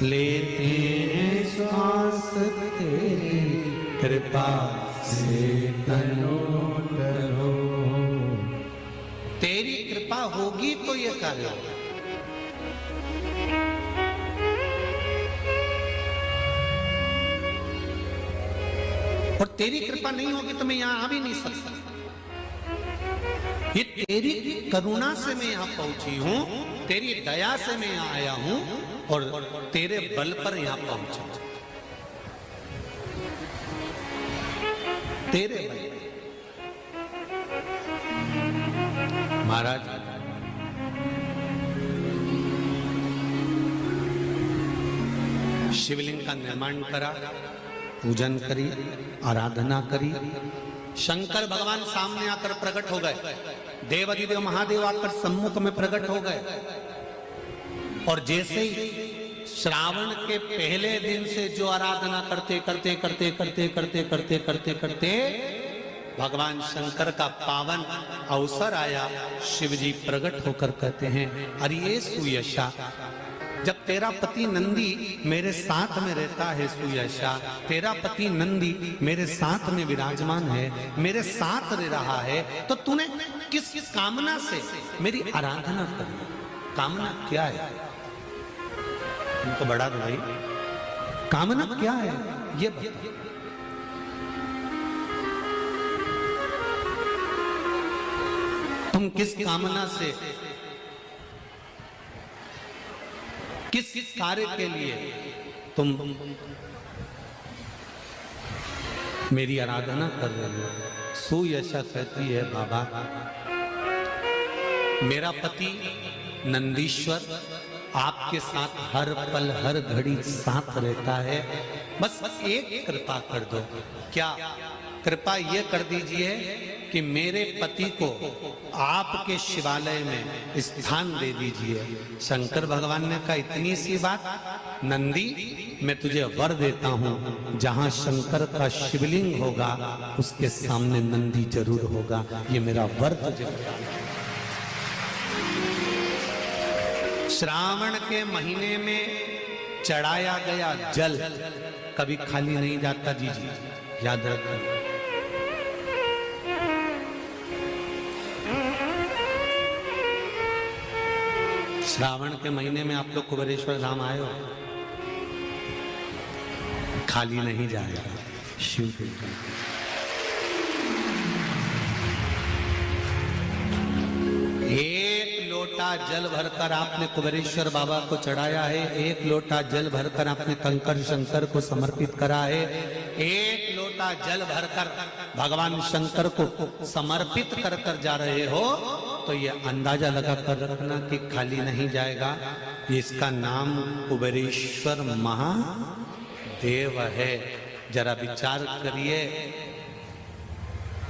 लेते हैं श्वास तेरी कृपा से तनो तनो। तेरी कृपा होगी तो ये कार्य होगा। और तेरी कृपा नहीं होगी तो मैं यहां आ भी नहीं सकता। ये तेरी करुणा से मैं यहां पहुंची हूं, तेरी दया से मैं यहां आया हूं और तेरे बल पर यहां पहुंचा, तेरे बल। महाराज शिवलिंग का निर्माण करा, पूजन करी, आराधना करी। शंकर भगवान सामने आकर प्रकट हो गए, देवाधिदेव महादेव आकर सम्मुख में प्रकट हो गए। और जैसे ही श्रावण के पहले दिन से जो आराधना करते करते करते करते करते करते करते करते भगवान शंकर का पावन अवसर आया, शिव जी प्रकट होकर कहते हैं, अरे सुयशा, जब तेरा पति नंदी मेरे साथ में रहता है, सुयशा तेरा पति नंदी मेरे साथ में विराजमान है, मेरे साथ रह रहा है, तो तूने किस कामना से मेरी आराधना करी? कामना क्या है? तुमको बड़ा दो भाई, कामना क्या है ये बता। तुम किस कामना से, किस कार्य के लिए तुम मेरी आराधना कर रहे हो? सुयशा कहती है, बाबा मेरा पति नंदीश्वर आपके साथ हर पल हर घड़ी साथ रहता है, बस एक कृपा कर दो। क्या कृपा ये कर दीजिए कि मेरे पति को आपके शिवालय में स्थान दे दीजिए। शंकर भगवान ने कहा, इतनी सी बात? नंदी मैं तुझे वर देता हूं, जहां शंकर का शिवलिंग होगा उसके सामने नंदी जरूर होगा, ये मेरा वर तुझे बता। श्रावण के महीने में चढ़ाया गया जल कभी खाली नहीं जाता, जी जी याद रखना। श्रावण के महीने में आप लोग कुबेरेश्वर धाम आए हो, खाली नहीं जाएगा शिव के। एक लोटा जल भरकर आपने कुबेरेश्वर बाबा को चढ़ाया है, एक लोटा जल भरकर आपने कंकर शंकर को समर्पित करा है, एक लोटा जल भरकर भगवान शंकर को समर्पित कर कर जा रहे हो, तो ये अंदाजा लगा कर रखना कि खाली नहीं जाएगा। इसका नाम कुबेरेश्वर महादेव है। जरा विचार करिए,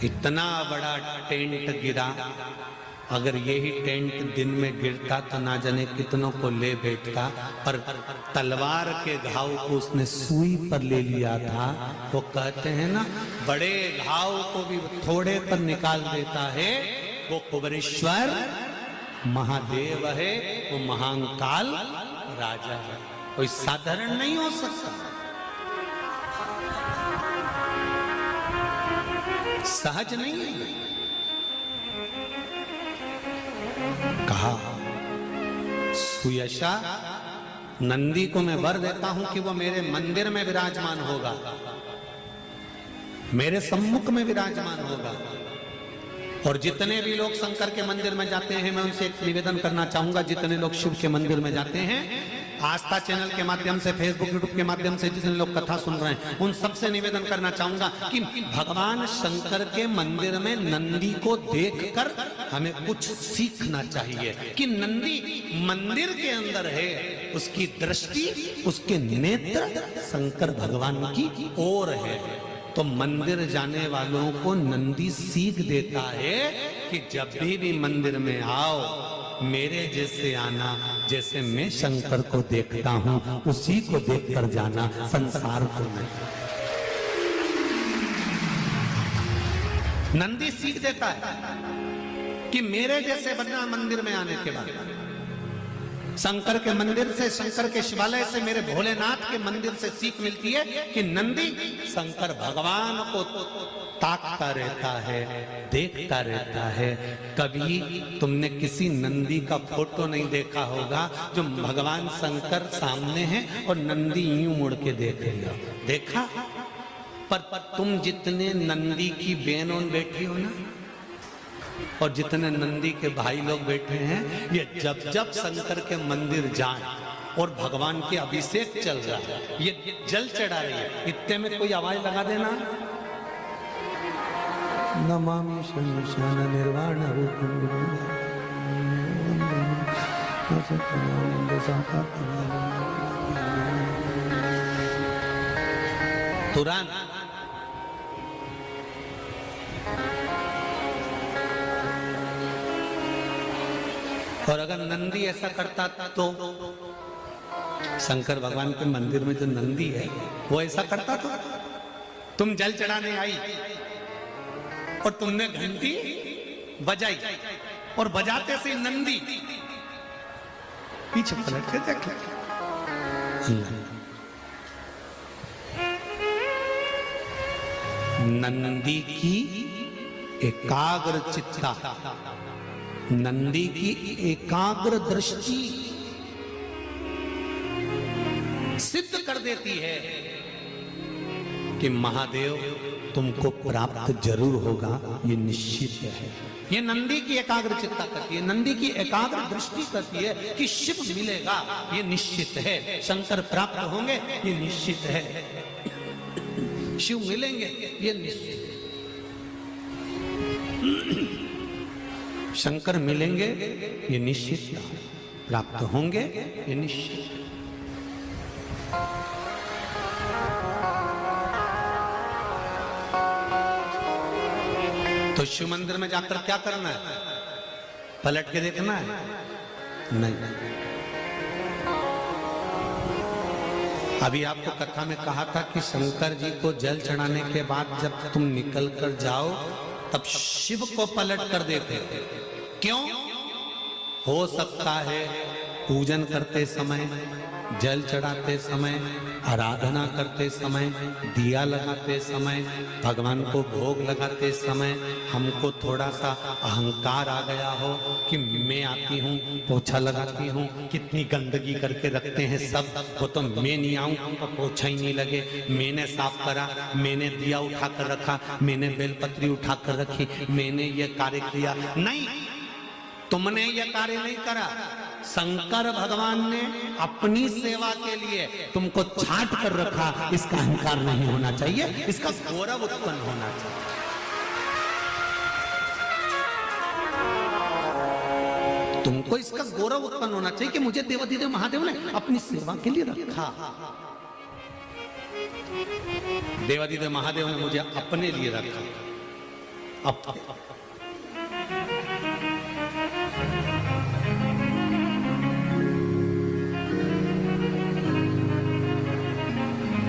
इतना बड़ा टेंट गिरा, अगर यही टेंट दिन में गिरता तो ना जाने कितनों को ले बैठता, पर तलवार के घाव को उसने सुई पर ले लिया था। वो कहते हैं ना, बड़े घाव को भी थोड़े पर निकाल देता है, वो कुबेरेश्वर महादेव है, वो महाकाल राजा है, कोई साधारण नहीं हो सकता, सहज नहीं है। कहा सुयशा, नंदी को मैं वर देता हूं कि वो मेरे मंदिर में विराजमान होगा, मेरे सम्मुख में विराजमान होगा। और जितने भी लोग शंकर के मंदिर में जाते हैं, मैं उनसे एक निवेदन करना चाहूंगा, जितने लोग शिव के मंदिर में जाते हैं, आस्था चैनल के माध्यम से, फेसबुक यूट्यूब के माध्यम से जितने लोग कथा सुन रहे हैं, उन सबसे निवेदन करना चाहूंगा कि भगवान शंकर के मंदिर में नंदी को देखकर हमें कुछ सीखना चाहिए कि नंदी मंदिर के अंदर है, उसकी दृष्टि, उसके नेत्र शंकर भगवान की ओर है। तो मंदिर जाने वालों को नंदी सीख देता है कि जब भी मंदिर में आओ, मेरे जैसे आना, जैसे मैं शंकर को देखता हूं उसी को देखकर जाना, संसार को नहीं। नंदी सीख देता है कि मेरे जैसे बनना मंदिर में आने के बाद। शंकर के मंदिर से, शंकर के शिवालय से, मेरे भोलेनाथ के मंदिर से सीख मिलती है कि नंदी शंकर भगवान को ताकता रहता है, देखता रहता है। कभी तुमने किसी नंदी का फोटो नहीं देखा होगा जो भगवान शंकर सामने है और नंदी यूं मुड़ के देख लिया, देखा? पर तुम जितने नंदी की बहनों बैठी हो ना, और जितने नंदी के भाई लोग बैठे हैं, ये जब जब शंकर के मंदिर जाएं और भगवान के अभिषेक चल रहा है, ये जल चढ़ा रही है, इतने में कोई आवाज लगा देना, नमामि शंकर निर्वाण रूपम तुरंत और अगर नंदी ऐसा करता तो शंकर भगवान के मंदिर में जो नंदी है वो ऐसा करता तो तुम जल चढ़ाने आई और तुमने घंटी बजाई और बजाते से नंदी पीछे पलट के देख नंदी की एकाग्र चित्ता, नंदी की एकाग्र दृष्टि सिद्ध कर देती है कि महादेव तुमको प्राप्त जरूर होगा, ये निश्चित है। ये नंदी की एकाग्र चित्ता करती है, नंदी की एकाग्र दृष्टि करती है कि शिव मिलेगा, ये निश्चित है। शंकर प्राप्त होंगे, ये निश्चित है। शिव मिलेंगे, ये निश्चित। शंकर मिलेंगे, ये निश्चित। प्राप्त होंगे, ये निश्चित। तो शिव मंदिर में जाकर क्या करना है? पलट के देखना है? नहीं। अभी आपको कथा में कहा था कि शंकर जी को जल चढ़ाने के बाद जब तुम निकल कर जाओ तब शिव को पलट कर देते। क्यों? हो सकता है पूजन करते समय, जल चढ़ाते समय, आराधना करते समय, दिया लगाते समय, भगवान को भोग लगाते समय हमको थोड़ा सा अहंकार आ गया हो कि मैं आती हूँ, पोछा लगाती हूँ, कितनी गंदगी करके रखते हैं सब, वो तो मैं नहीं आऊँ तो पोछा ही नहीं लगे, मैंने साफ करा, मैंने दिया उठा कर रखा, मैंने बेलपत्री उठा कर रखी, मैंने ये कार्य किया। नहीं, तुमने ये कार्य नहीं करा। शंकर भगवान ने अपनी सेवा के लिए तुमको छांट कर रखा। इसका अहंकार नहीं होना चाहिए, इसका गौरव उत्पन्न होना चाहिए। तुमको इसका गौरव उत्पन्न होना चाहिए कि मुझे देवाधिदेव महादेव ने अपनी सेवा के लिए रखा। देवाधिदेव महादेव ने मुझे अपने लिए रखा।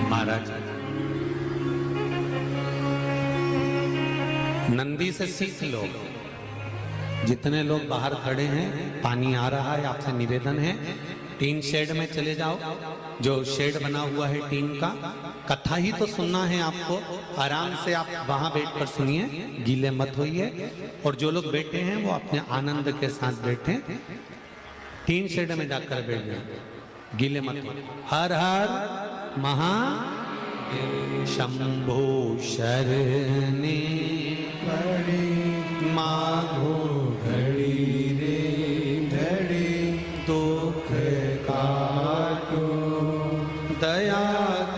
महाराज नंदी से सीख लो, जितने लोग बाहर खड़े हैं, पानी आ रहा है, आपसे निवेदन है टीन शेड में चले जाओ। जो शेड बना हुआ है टीन का, कथा ही तो सुनना है आपको, आराम से आप वहां बैठकर सुनिए, गीले मत होइए। और जो लोग बैठे हैं वो अपने आनंद के साथ बैठे, टीन शेड में जाकर बैठ जाए, गीले मत होइए। हर हर महा शंभो शरणे पड़ी माघो घड़ी रे घड़ी दुख काटो दया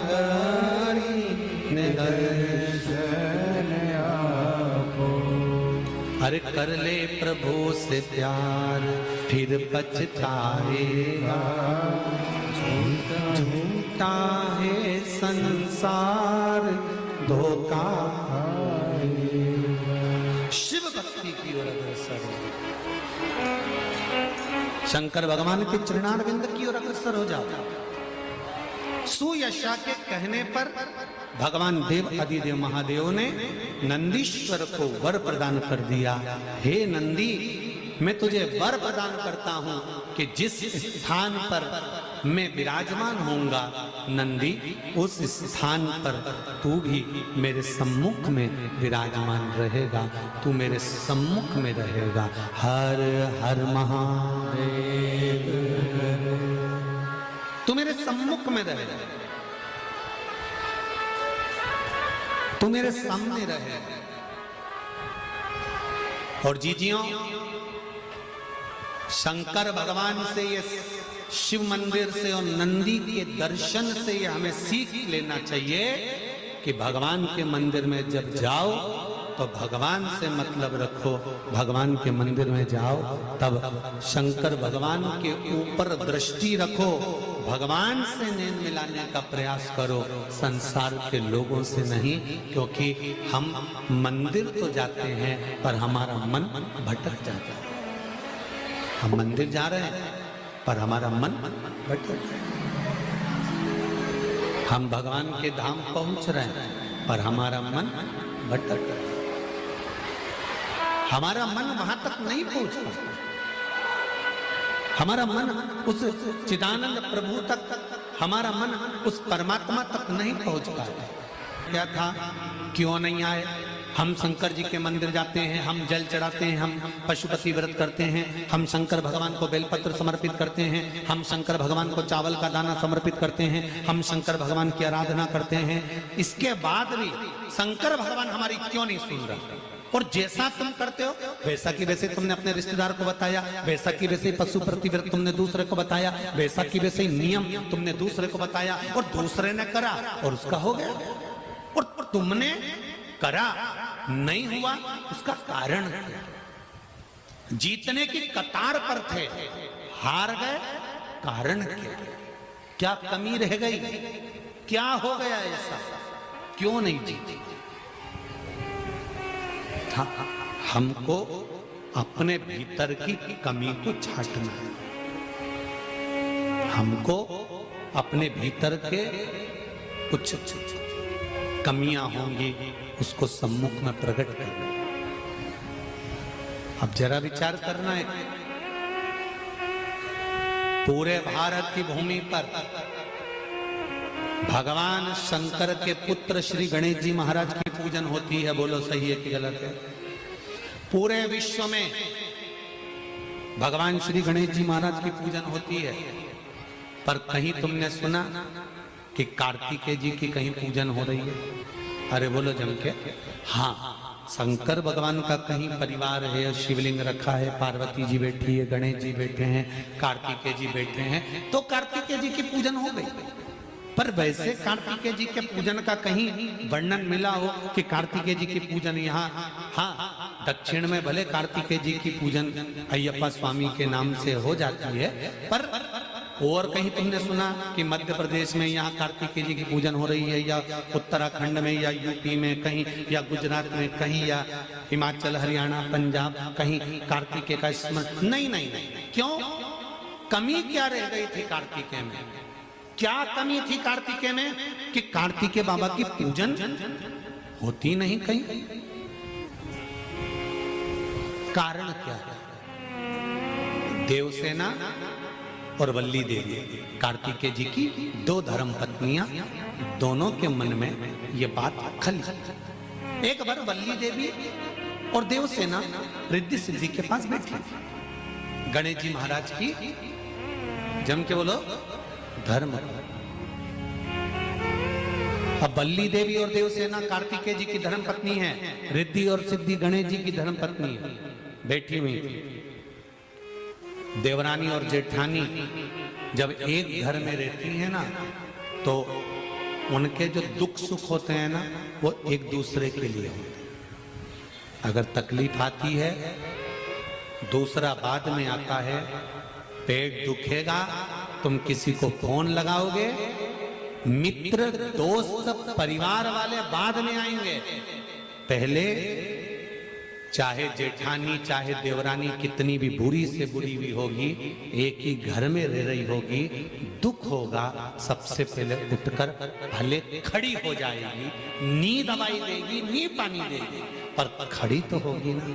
करी निदर्शन आपो। अरे कर ले प्रभु से प्यार फिर पछताएगा, झूठा है संसार धोखा शिव भक्ति की ओर अग्रसर हो। शंकर भगवान के चरणारविंद की ओर अग्रसर हो जाओ। सुयशा के कहने पर भगवान देव आदिदेव महादेव ने नंदीश्वर को वर प्रदान कर दिया। हे नंदी, मैं तुझे वर प्रदान करता हूं कि जिस स्थान पर मैं विराजमान होऊंगा नंदी, उस स्थान पर तू भी मेरे सम्मुख में विराजमान रहेगा, तू मेरे सम्मुख में रहेगा। हर हर महादेव, तू मेरे सम्मुख में रहेगा, तू मेरे सामने रहेगा। और जीजियों, शंकर भगवान से, ये शिव मंदिर से और नंदी के दर्शन से ये हमें सीख लेना चाहिए कि भगवान के मंदिर में जब जाओ तो भगवान से मतलब रखो। भगवान के मंदिर में जाओ तब शंकर भगवान के ऊपर दृष्टि रखो, भगवान से नैन मिलाने का प्रयास करो, संसार के लोगों से नहीं। क्योंकि हम मंदिर तो जाते हैं पर हमारा मन भटक जाता है। हम मंदिर जा रहे हैं पर हमारा मन भटक रहा है। हम भगवान के धाम पहुंच रहे हैं पर हमारा मन भटक रहा है। हमारा मन वहां तक नहीं पहुंच पाता, हमारा मन उस चिदानंद प्रभु तक, हमारा मन उस परमात्मा तक नहीं पहुंच पाता। क्या था, क्यों नहीं आए? हम शंकर जी के मंदिर जाते हैं, हम जल चढ़ाते हैं, हम पशुपति व्रत करते हैं, हम शंकर भगवान को बेलपत्र समर्पित करते हैं, हम शंकर भगवान को चावल का दाना समर्पित करते हैं, हम शंकर भगवान की आराधना करते हैं। इसके बाद भी शंकर भगवान हमारी क्यों नहीं सुन रहे? और जैसा तुम करते हो वैसा की वैसे तुमने अपने रिश्तेदार को बताया, वैसा की वैसे पशु प्रतिव्रत तुमने दूसरे को बताया, वैसा की वैसे नियम तुमने दूसरे को बताया और दूसरे ने करा और उसका हो गया। और तुमने करा नहीं हुआ, उसका कारण क्या? जीतने की कतार पर थे, हार गए, कारण क्या? क्या कमी रह गई? क्या हो गया ऐसा? क्यों नहीं जीते? हमको अपने भीतर की कमी को छांटना है। हमको अपने भीतर के कुछ कमियां होंगी, उसको सम्मुख में प्रकट करना। अब जरा विचार करना है, पूरे भारत की भूमि पर भगवान शंकर के पुत्र श्री गणेश जी महाराज की पूजन होती है। बोलो सही है कि गलत है? पूरे विश्व में भगवान श्री गणेश जी महाराज की पूजन होती है, पर कहीं तुमने सुना कि कार्तिकेय जी की कहीं पूजन हो रही है? अरे बोलो जम के। हाँ, शंकर भगवान का कहीं परिवार है, शिवलिंग रखा है, पार्वती जी बैठी है, गणेश जी बैठे हैं, कार्तिकेय जी बैठे हैं, तो कार्तिकेय जी की पूजन हो गई। पर वैसे कार्तिकेय जी के पूजन का कहीं वर्णन मिला हो कि कार्तिकेय जी की पूजन यहाँ, हाँ, दक्षिण में भले कार्तिकेय जी की पूजन अय्यप्पा स्वामी के नाम से हो जाती है, पर और कहीं तुमने सुना कि मध्य प्रदेश में यहाँ कार्तिकेय जी की पूजन हो रही है, या उत्तराखंड में, या यूपी में कहीं, या गुजरात में कहीं, या हिमाचल, हरियाणा, पंजाब कहीं कार्तिकेय का स्मरण? नहीं नहीं नहीं। क्यों? कमी क्या रह गई थी कार्तिकेय में? क्या कमी थी कार्तिकेय में कि कार्तिकेय बाबा की पूजन होती नहीं कहीं? कारण क्या है? देवसेना और वल्ली देवी, कार्तिकेय जी की दो धर्म पत्नियां, दोनों के मन में ये बात खली। एक बार वल्ली देवी और देवसेना रिद्धि सिद्धि के पास बैठी, गणेश जी महाराज की जम के बोलो धर्म। अब वल्ली देवी और देवसेना कार्तिकेय जी की धर्म पत्नी है, रिद्धि और सिद्धि गणेश जी की धर्म पत्नी है, बैठी हुई थी। देवरानी और जेठानी जब एक घर में रहती है ना, तो उनके जो दुख सुख होते हैं ना, वो एक दूसरे के लिए होते हैं। अगर तकलीफ आती है, दूसरा बाद में आता है। पेट दुखेगा, तुम किसी को फोन लगाओगे, मित्र दोस्त परिवार वाले बाद में आएंगे। पहले चाहे जेठानी चाहे देवरानी कितनी भी बुरी से बुरी भी होगी, एक ही घर में रह रही होगी, दुख होगा, सबसे पहले उठकर भले खड़ी हो जाएगी, नी दवाई देगी, नी पानी देगी, पर खड़ी तो होगी ना।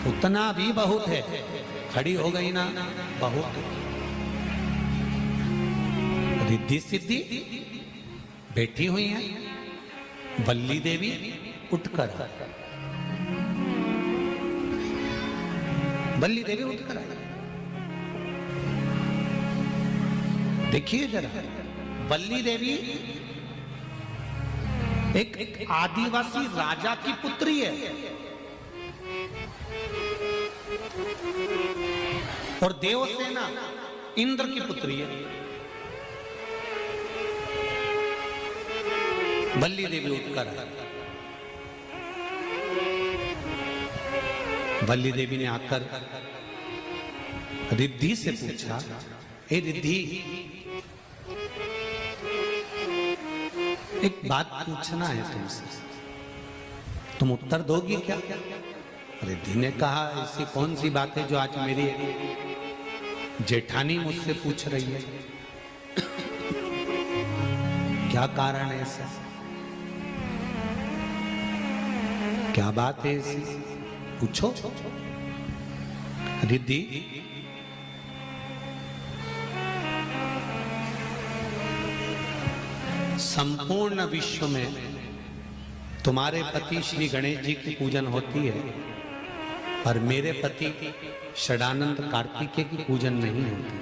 उतना भी बहुत है, खड़ी हो गई ना बहुत। रिद्धि सिद्धि बैठी हुई है, वल्ली देवी उठकर, वल्ली देवी उठकर आई। देखिए जरा, वल्ली देवी एक आदिवासी राजा की पुत्री है, और देवसेना इंद्र की पुत्री है। वल्ली देवी उठकर आई। वल्ली देवी ने आकर रिद्धि से पूछा, हे रिद्धि, एक बात पूछना है तुमसे, तुम उत्तर दोगी क्या? रिद्धि ने कहा, ऐसी कौन सी बात है जो आज मेरी जेठानी मुझसे पूछ रही है? क्या कारण है ऐसा? क्या बात है ऐसी? पूछो। रिद्धि, संपूर्ण विश्व में तुम्हारे पति श्री गणेश जी की पूजन होती है, पर मेरे पति षडानंद कार्तिकेय की पूजन नहीं होती।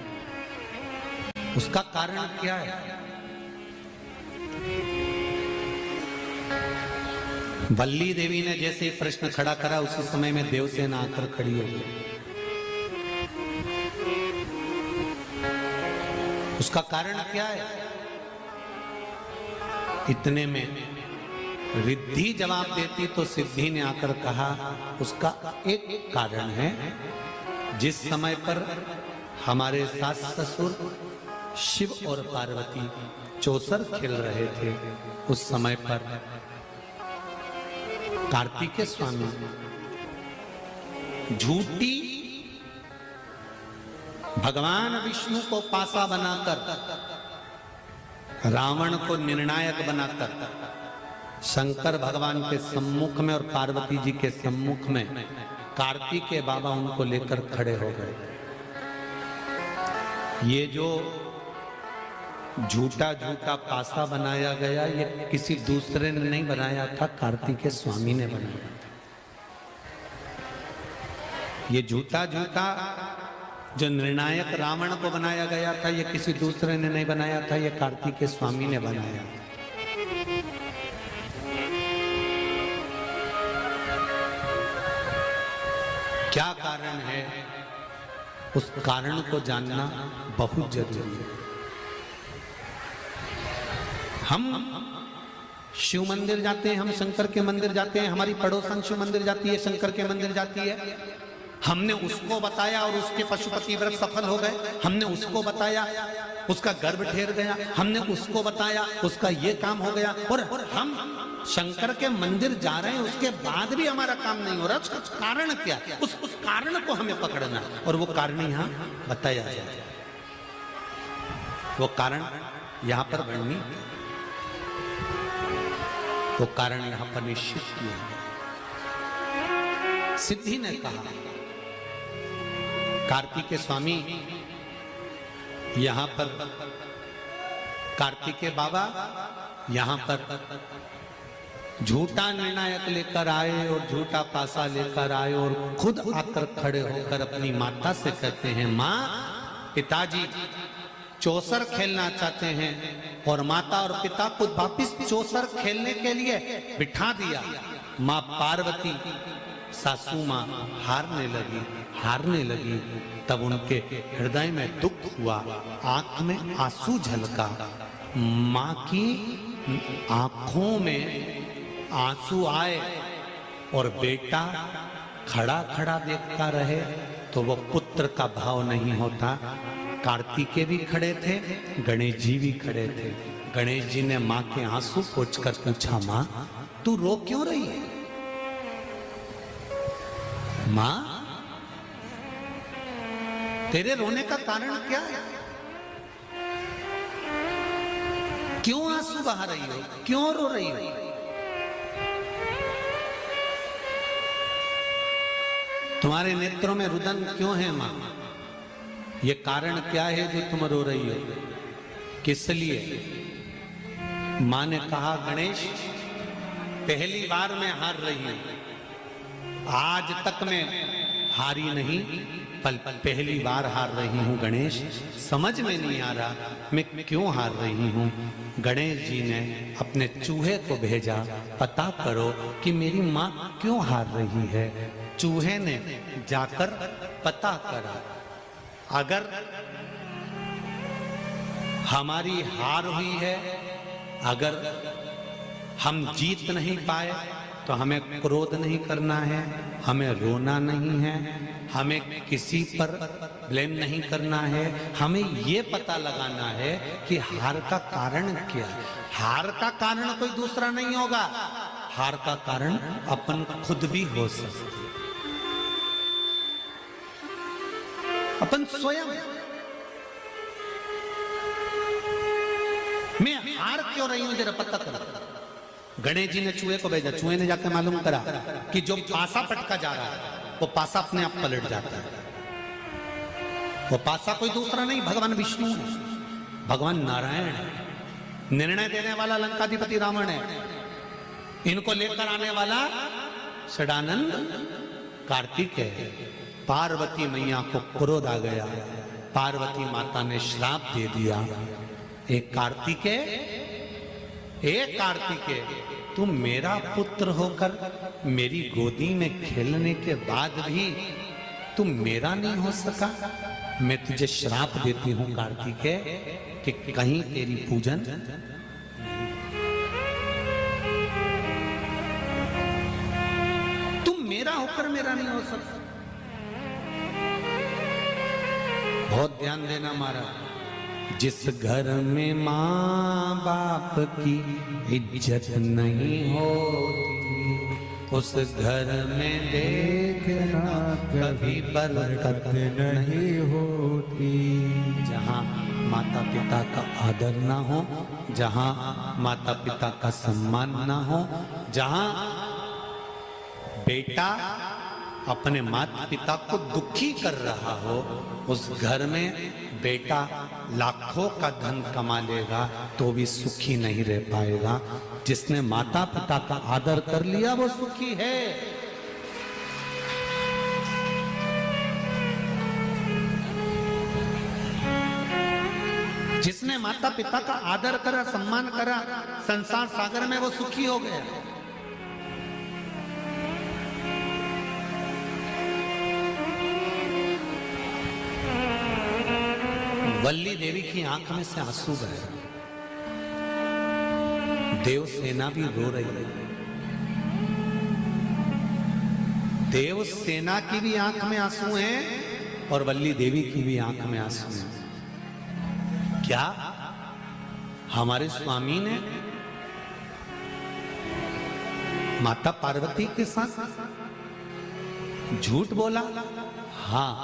उसका कारण क्या है? वल्ली देवी ने जैसे ही प्रश्न खड़ा करा, उसी समय में देवसेना आकर खड़ी हो गई। उसका कारण क्या है? इतने में रिद्धि जवाब देती तो सिद्धि ने आकर कहा, उसका एक कारण है, जिस समय पर हमारे सास ससुर शिव और पार्वती चौसर खेल रहे थे, उस समय पर कार्तिकेय स्वामी झूठी भगवान विष्णु को पासा बनाकर, रावण को निर्णायक बनाकर शंकर भगवान के सम्मुख में और पार्वती जी के सम्मुख में कार्तिकेय बाबा उनको लेकर खड़े हो गए। ये जो झूठा झूठा पासा बनाया गया, ये किसी दूसरे ने नहीं बनाया था, कार्तिकेय स्वामी ने बनाया था। ये झूठा झूठा जो निर्णायक रावण को बनाया गया था, ये किसी दूसरे ने नहीं बनाया था, ये कार्तिकेय स्वामी ने बनाया। क्या कारण है, उस कारण को जानना बहुत जरूरी है। हम शिव मंदिर जाते हैं, हम शंकर के मंदिर जाते हैं, हमारी पड़ोसन शिव मंदिर जाती है, शंकर के मंदिर जाती है। हमने उसको बताया और उसके पशुपति व्रत सफल हो गए, हमने उसको बताया उसका गर्भ ठहर गया, हमने उसको बताया उसका ये काम हो गया, और हम शंकर के मंदिर जा रहे हैं, उसके बाद भी हमारा काम नहीं हो रहा। उसका कारण क्या? उस कारण को हमें पकड़ना, और वो कारण यहाँ बताया जाए। वो कारण यहाँ पर वर्णित, वो कारण यहाँ पर निश्चित किया है। सिद्धि ने कहा, कार्तिकेय स्वामी यहां पर, कार्तिकेय बाबा यहां पर झूठा निर्णायक लेकर आए और झूठा पासा लेकर आए और खुद आकर खड़े होकर अपनी माता से कहते हैं, मां पिताजी चौसर खेलना चाहते हैं। और माता और पिता को वापिस चौसर खेलने के लिए बिठा दिया। मां पार्वती सासू मां हारने लगी। तब उनके हृदय में दुख हुआ, आंख में आंसू झलका। मां की आंखों में आंसू आए और बेटा खड़ा खड़ा देखता रहे तो वो पुत्र का भाव नहीं होता। कार्तिकेय भी खड़े थे, गणेश जी भी खड़े थे। गणेश जी ने मां के आंसू पोंछकर पूछा, मां तू रो क्यों रही है? मां तेरे रोने का कारण क्या है? क्यों आंसू बहा रही हो? क्यों रो रही हो? तुम्हारे नेत्रों में रुदन क्यों है मां? ये कारण क्या है जो तुम रो रही हो? किस लिए? मां ने कहा, गणेश पहली बार मैं हार रही हूं। आज तक मैं हारी नहीं, पहली बार हार रही हूं। गणेश समझ में नहीं आ रहा मैं क्यों हार रही हूं। गणेश जी ने अपने चूहे को भेजा, पता करो कि मेरी मां क्यों हार रही है। चूहे ने जाकर पता करा, अगर हमारी हार हुई है, अगर हम जीत नहीं पाए तो हमें क्रोध नहीं करना है, हमें रोना नहीं है, हमें किसी पर ब्लेम नहीं करना है। हमें ये पता लगाना है कि हार का कारण क्या है। हार का कारण कोई दूसरा नहीं होगा, हार का कारण अपन खुद भी हो सकते, अपन स्वयं। मैं हार क्यों रही हूं जरा पता करो। गणेश जी ने चूहे को भेजा, चूहे ने जाकर मालूम करा कि जो पासा पटका जा रहा है वो पासा अपने आप पलट जाता है। वो पासा कोई दूसरा नहीं, भगवान विष्णु है, भगवान नारायण है। निर्णय देने वाला लंकाधिपति रावण है, इनको लेकर आने वाला षडानंद कार्तिकेय है। पार्वती मैया को क्रोध आ गया, पार्वती माता ने श्राप दे दिया, एक कार्तिकेय तुम मेरा पुत्र होकर मेरी गोदी में खेलने के बाद भी तुम मेरा नहीं हो सका। मैं तुझे श्राप देती हूं कार्तिकेय कि कहीं तेरी पूजन तुम मेरा होकर मेरा नहीं हो सकता। बहुत ध्यान देना महाराज, जिस घर में माँ बाप की इज्जत नहीं होती उस घर में देखना कभी बरकत नहीं होती। जहाँ माता पिता का आदर ना हो, जहाँ माता पिता का सम्मान ना हो, जहाँ बेटा अपने माता पिता को दुखी कर रहा हो, उस घर में बेटा लाखों का धन कमा लेगा तो भी सुखी नहीं रह पाएगा। जिसने माता पिता का आदर कर लिया वो सुखी है। जिसने माता पिता का आदर करा, सम्मान करा, संसार सागर में वो सुखी हो गया। वल्ली देवी की आंख में से आंसू बहे, देव सेना भी रो रही है। देव सेना की भी आंख में आंसू हैं और वल्ली देवी की भी आंख में आंसू हैं। क्या हमारे स्वामी ने माता पार्वती के साथ झूठ बोला? हाँ,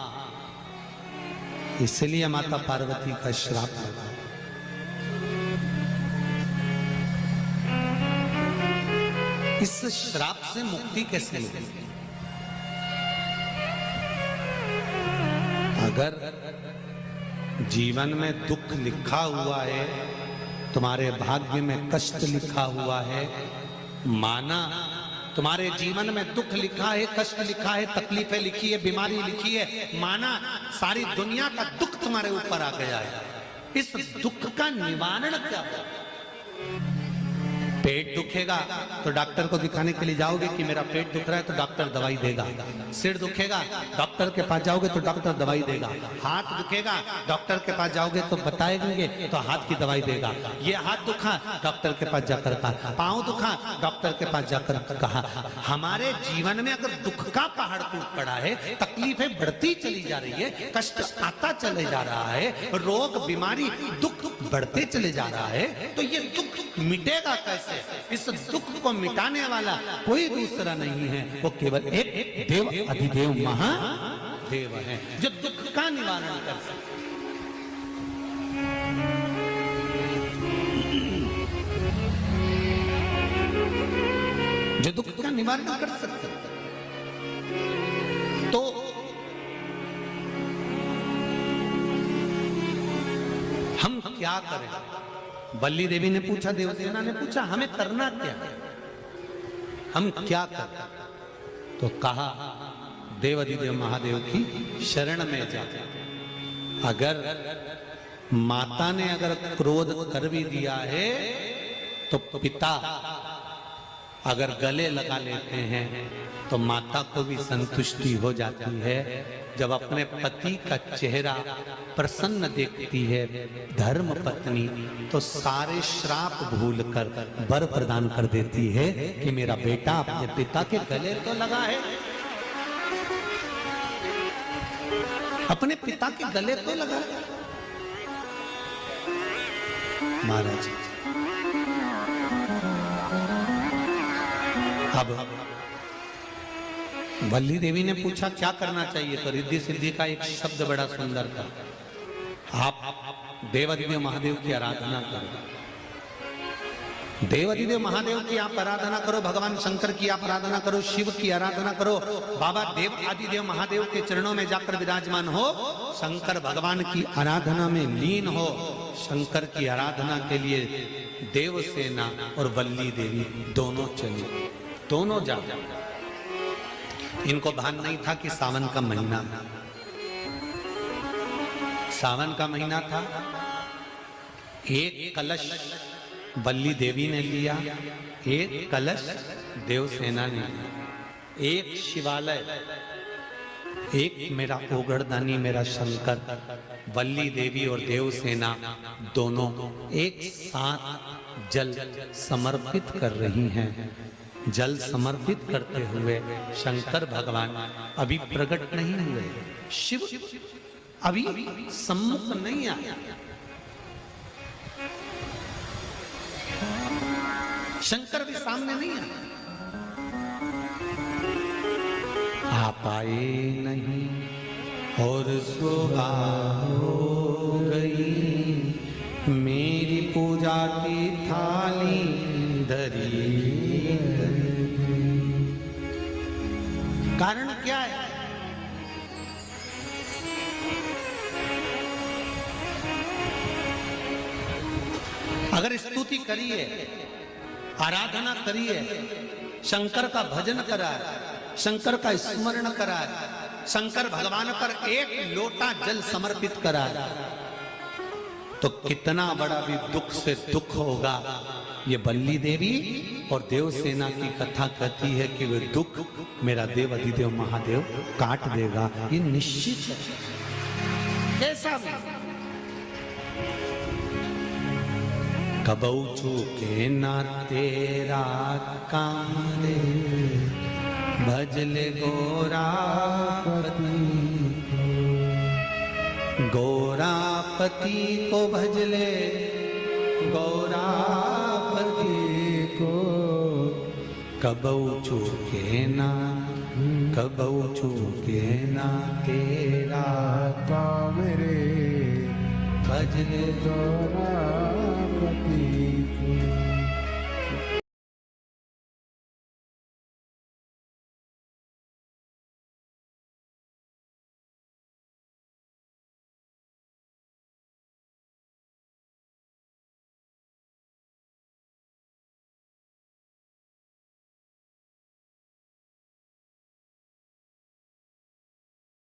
इसलिए माता पार्वती का श्राप लगा। इस श्राप से मुक्ति कैसे मिलेगी? अगर जीवन में दुख लिखा हुआ है, तुम्हारे भाग्य में कष्ट लिखा हुआ है, माना तुम्हारे जीवन में दुख लिखा है, कष्ट लिखा है, तकलीफें लिखी है, बीमारी लिखी है, माना सारी दुनिया का दुख तुम्हारे ऊपर आ गया है, इस दुख का निवारण क्या है? पेट दुखेगा तो डॉक्टर को दिखाने के लिए जाओगे कि मेरा पेट दुख रहा है, तो डॉक्टर दवाई देगा। सिर दुखेगा, डॉक्टर के पास जाओगे तो डॉक्टर दवाई देगा। हाथ दुखेगा, डॉक्टर के पास जाओगे तो बताएंगे तो हाथ की दवाई देगा। ये हाथ दुखा, डॉक्टर के पास जाकर कहा। पांव दुखा, डॉक्टर के पास जाकर कहा। हमारे जीवन में अगर दुख का पहाड़ टूट पड़ा है, तकलीफें बढ़ती चली जा रही है, कष्ट आता चले जा रहा है, रोग बीमारी दुख बढ़ते चले जा रहा है, तो ये दुख मिटेगा कैसे? इस दुख को मिटाने वाला कोई दूसरा नहीं है, वो केवल एक देव अधिदेव महादेव है, जो दुख का निवारण कर सकते। जो दुख का निवारण कर सकते। तो हम क्या करें? बल्ली देवी ने पूछा, देवसेना ने पूछा, हमें करना क्या है, हम क्या करें? तो कहा, देवाधिदेव महादेव की शरण में जा। अगर माता ने अगर क्रोध कर भी दिया है तो पिता अगर गले लगा लेते हैं तो माता को भी संतुष्टि हो जाती है। जब अपने पति का चेहरा प्रसन्न देखती है धर्म पत्नी, तो सारे श्राप भूलकर वर प्रदान कर देती है कि मेरा बेटा अपने पिता के गले तो लगा है, अपने पिता के गले तो लगा है। महाराज अब वल्ली देवी ने पूछा क्या करना चाहिए, तो रिद्धि सिद्धि का एक शब्द बड़ा सुंदर था, आप देवाधिदेव महादेव की आराधना करो, देवाधिदेव महादेव की आप आराधना करो, भगवान शंकर की आप आराधना करो, शिव की आराधना करो, बाबा देव आदिदेव महादेव के चरणों में जाकर विराजमान हो, शंकर भगवान की आराधना में लीन हो। शंकर की आराधना के लिए देवसेना और वल्ली देवी दोनों चली, दोनों जा। इनको भान नहीं था कि सावन का महीना, सावन का महीना था। एक कलश वल्ली देवी ने लिया, एक कलश देवसेना ने लिया, एक शिवालय, एक मेरा ओगड़दानी मेरा शंकर, वल्ली देवी और देवसेना दोनों एक साथ जल समर्पित कर रही हैं। जल समर्पित करते हुए शंकर भगवान अभी प्रकट नहीं हुए, शिव अभी सम्मुख नहीं आया, शंकर भी सामने नहीं आया। आप आए नहीं और सुबह हो गई, मेरी पूजा की थाली धरी। कारण क्या है? अगर स्तुति करिए, आराधना करिए, शंकर का भजन कराए, शंकर का स्मरण कराए, शंकर भगवान पर एक लोटा जल समर्पित कराए, तो कितना बड़ा भी दुख से दुख होगा। ये वल्ली देवी और देवसेना की कथा कहती है कि वे दुख मेरा देव अधिदेव महादेव काट देगा, ये निश्चित है। कैसा भी कबऊ चूके ना तेरा काम रे, भजले गोरापति को, गोरापति को भजले गौरापति को, कबऊ चूके ना, कबऊ चूके ना तेरा काम रे, भजले गौरा